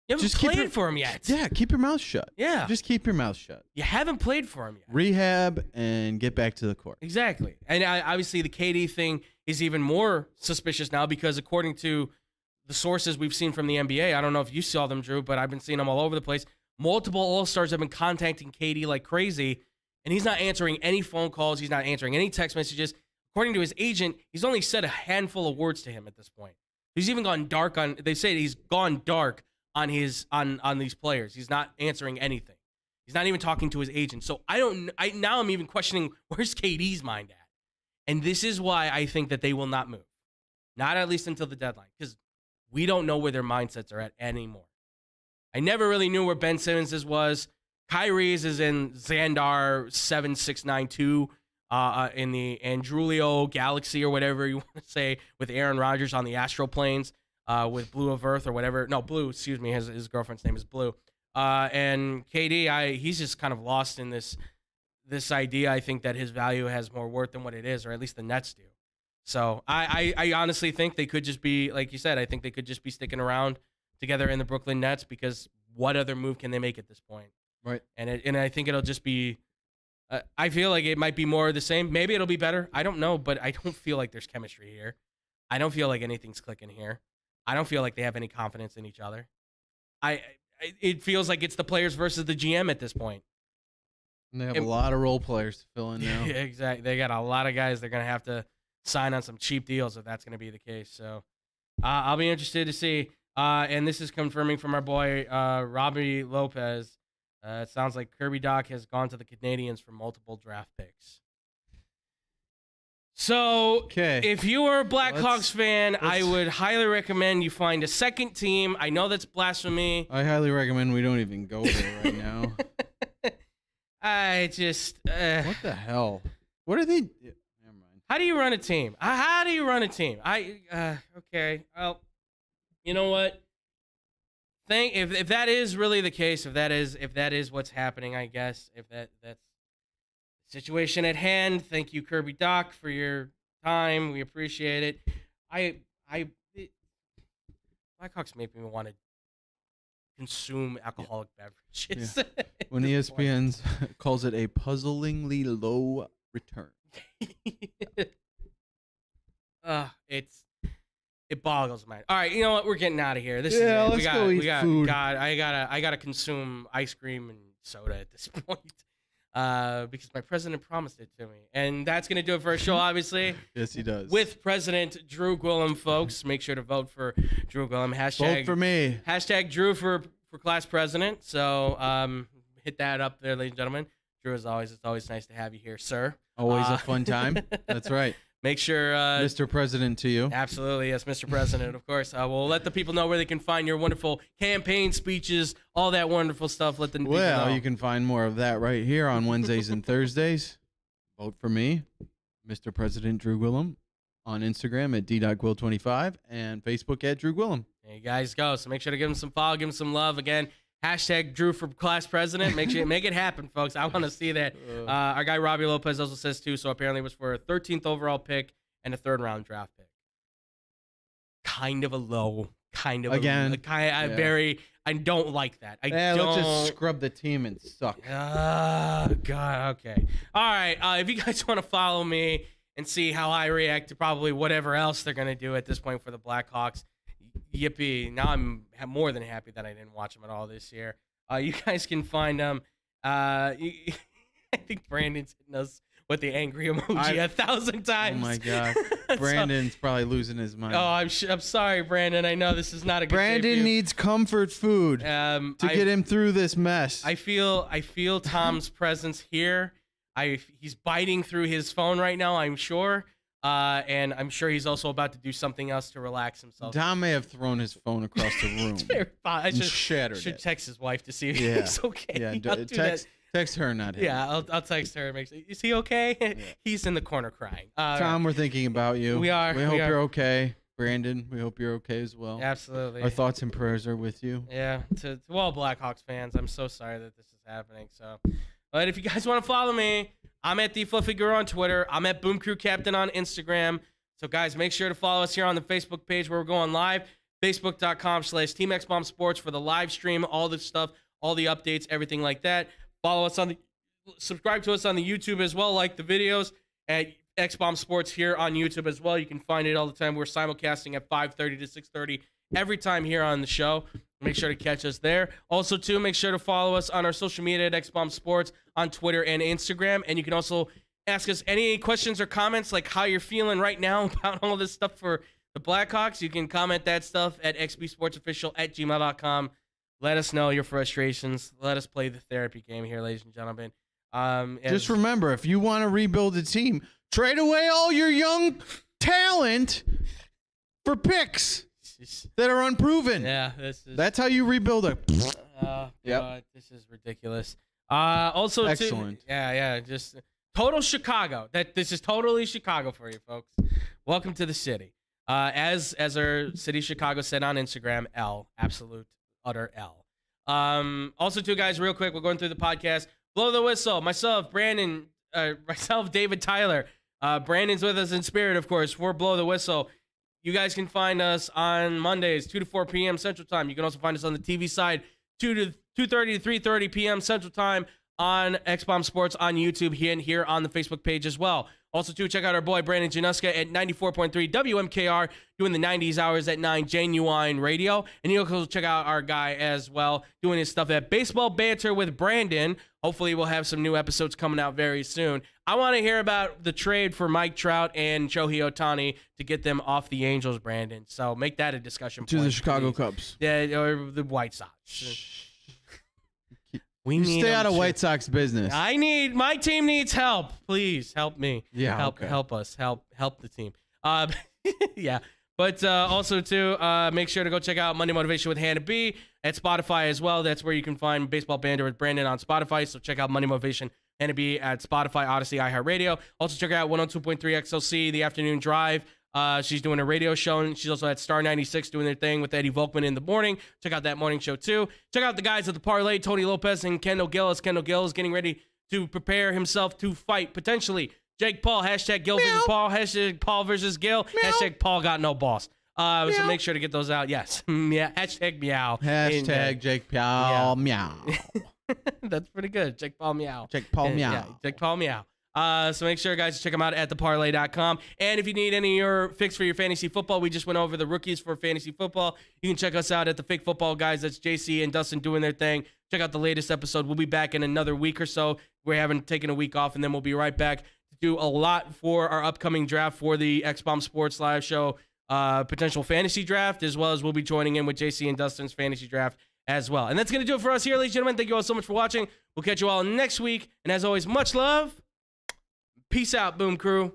You haven't Just keep played for him yet. Yeah, keep your mouth shut. Yeah. Just keep your mouth shut. You haven't played for him yet. Rehab and get back to the court. Exactly. And obviously the KD thing is even more suspicious now, because according to the sources we've seen from the NBA, I don't know if you saw them, Drew, but I've been seeing them all over the place. Multiple All-Stars have been contacting KD like crazy, and he's not answering any phone calls. He's not answering any text messages. According to his agent, he's only said a handful of words to him at this point. He's even gone dark on, they say he's gone dark on his on these players. He's not answering anything. He's not even talking to his agent. So now I'm even questioning, where's KD's mind at? And this is why I think that they will not move. Not at least until the deadline, because we don't know where their mindsets are at anymore. I never really knew where Ben Simmons' was. Kyrie's is in Xandar 7692 in the Andrulio Galaxy or whatever you want to say, with Aaron Rodgers on the astral planes. With Blue of Earth or whatever. No, Blue, excuse me. His girlfriend's name is Blue. And KD, he's just kind of lost in this idea, I think, that his value has more worth than what it is, or at least the Nets do. So I honestly think they could just be, like you said, I think they could just be sticking around together in the Brooklyn Nets, because what other move can they make at this point? Right. And I think it'll just be. I feel like it might be more of the same. Maybe it'll be better. I don't know, but I don't feel like there's chemistry here. I don't feel like anything's clicking here. I don't feel like they have any confidence in each other. It feels like it's the players versus the GM at this point. And they have a lot of role players to fill in now. Yeah, exactly. They got a lot of guys they're going to have to sign on some cheap deals if that's going to be the case. So I'll be interested to see. And this is confirming from our boy, Robbie Lopez. It sounds like Kirby Dach has gone to the Canadiens for multiple draft picks. So if you are a Blackhawks fan, I would highly recommend you find a second team. I know that's blasphemy. I highly recommend we don't even go there right now. I just... what the hell? What are they... Never mind. How do you run a team? How do you run a team? Okay. Well, you know what? If that is really the case, if that is what's happening, I guess, if that's the situation at hand, thank you, Kirby Dach, for your time. We appreciate it. Blackhawks make me want to consume alcoholic beverages. Yeah. When ESPN calls it a puzzlingly low return. It boggles my mind. All right, you know what? We're getting out of here. This let's go eat food. God, I gotta consume ice cream and soda at this point. Because my president promised it to me. And that's going to do it for our show, obviously. Yes, he does. With President Drew Gwillem, folks. Make sure to vote for Drew Gwillem. Vote for me. Hashtag Drew for class president. So hit that up there, ladies and gentlemen. Drew, as always, it's always nice to have you here, sir. Always a fun time. That's right. Make sure... Mr. President to you. Absolutely, yes, Mr. President, of course. We'll let the people know where they can find your wonderful campaign speeches, all that wonderful stuff. Let the people know. You can find more of that right here on Wednesdays and Thursdays. Vote for me, Mr. President Drew Gwillem, on Instagram at d.gwill25 and Facebook at Drew Gwillem. There you guys go. So make sure to give him some follow, give him some love. Again, hashtag Drew for class president. Make it happen, folks. I want to see that. Our guy Robbie Lopez also says too. So apparently it was for a 13th overall pick and a 3rd round draft pick. Kind of a low. Again. I don't like that. Let's just scrub the team and suck. God. Okay. All right. If you guys want to follow me and see how I react to probably whatever else they're gonna do at this point for the Blackhawks. Yippee. Now I'm more than happy that I didn't watch them at all this year. You guys can find them. I think Brandon's hitting us with the angry emoji 1,000 times. Oh, my God. Brandon's probably losing his mind. I'm sorry, Brandon. I know this is not a good day for you. Brandon needs comfort food to get him through this mess. I feel Tom's presence here. He's biting through his phone right now, I'm sure. And I'm sure he's also about to do something else to relax himself. Tom may have thrown his phone across the room. I should text his wife to see if he's okay. Yeah, text her, not him. Yeah, I'll text her and make sure. Is he okay? Yeah. He's in the corner crying. Tom, we're thinking about you. We are. We hope you're okay. Brandon, we hope you're okay as well. Absolutely. Our thoughts and prayers are with you. Yeah, to all Blackhawks fans, I'm so sorry that this is happening. So, but if you guys want to follow me, I'm at The Fluffy Girl on Twitter. I'm at Boom Crew Captain on Instagram. So, guys, make sure to follow us here on the Facebook page where we're going live. Facebook.com/Team X Bomb Sports for the live stream, all the stuff, all the updates, everything like that. Subscribe to us on the YouTube as well, like the videos at X Bomb Sports here on YouTube as well. You can find it all the time. We're simulcasting at 5:30 to 6:30 every time here on the show. Make sure to catch us there. Also, too, make sure to follow us on our social media at X Bomb Sports on Twitter and Instagram. And you can also ask us any questions or comments, like how you're feeling right now about all this stuff for the Blackhawks. You can comment that stuff at xbsportsofficial@gmail.com. Let us know your frustrations. Let us play the therapy game here, ladies and gentlemen. Just remember, if you want to rebuild a team, trade away all your young talent for picks that are unproven. Yeah, that's how you rebuild a. God, this is ridiculous. Also, excellent. Just total Chicago. This is totally Chicago for you, folks. Welcome to the city. As our city Chicago said on Instagram, absolute utter L. Also, too, guys, real quick, we're going through the podcast. Blow the whistle. Myself, Brandon, David, Tyler. Brandon's with us in spirit, of course, for Blow the Whistle. You guys can find us on Mondays, 2 to 4 p.m. Central Time. You can also find us on the TV side, 2 to 2:30 to 3:30 p.m. Central Time on X-Bomb Sports on YouTube here on the Facebook page as well. Also, too, check out our boy Brandon Januska at 94.3 WMKR doing the 90s hours at 9 Genuine Radio. And you'll go check out our guy as well doing his stuff at Baseball Banter with Brandon. Hopefully, we'll have some new episodes coming out very soon. I want to hear about the trade for Mike Trout and Shohei Ohtani to get them off the Angels, Brandon. So make that a discussion To point. the Chicago Cubs. Yeah, or the White Sox. We You need stay out them of to- White Sox business. my team needs help. Please help me. Yeah, help okay. us. Help the team. Yeah. But also too, make sure to go check out Monday Motivation with Hannah B at Spotify as well. That's where you can find Baseball Banter with Brandon on Spotify. So check out Monday Motivation Hannah B at Spotify, Odyssey, iHeartRadio. Also check out 102.3 XLC, The Afternoon Drive. She's doing a radio show, and she's also at Star 96 doing their thing with Eddie Volkman in the morning. Check out that morning show, too. Check out the guys at the Parlay, Tony Lopez and Kendall Gillis. Kendall Gillis getting ready to prepare himself to fight, potentially, Jake Paul. Hashtag Gil versus Paul. Hashtag Paul versus Gil. Hashtag Paul got no boss. So make sure to get those out. Yes. Yeah. Hashtag meow. Hashtag Jake Paul meow. That's pretty good. Jake Paul meow. Jake Paul meow. Yeah, Jake Paul meow. So make sure, guys, to check them out at theparlay.com. And if you need any of your fix for your fantasy football, we just went over the rookies for fantasy football. You can check us out at the Fake Football Guys. That's JC and Dustin doing their thing. Check out the latest episode. We'll be back in another week or so. We haven't taken a week off, and then we'll be right back to do a lot for our upcoming draft for the X-Bomb Sports Live Show potential fantasy draft, as well as we'll be joining in with JC and Dustin's fantasy draft as well. And that's going to do it for us here, ladies and gentlemen. Thank you all so much for watching. We'll catch you all next week. And as always, much love. Peace out, Boom Crew.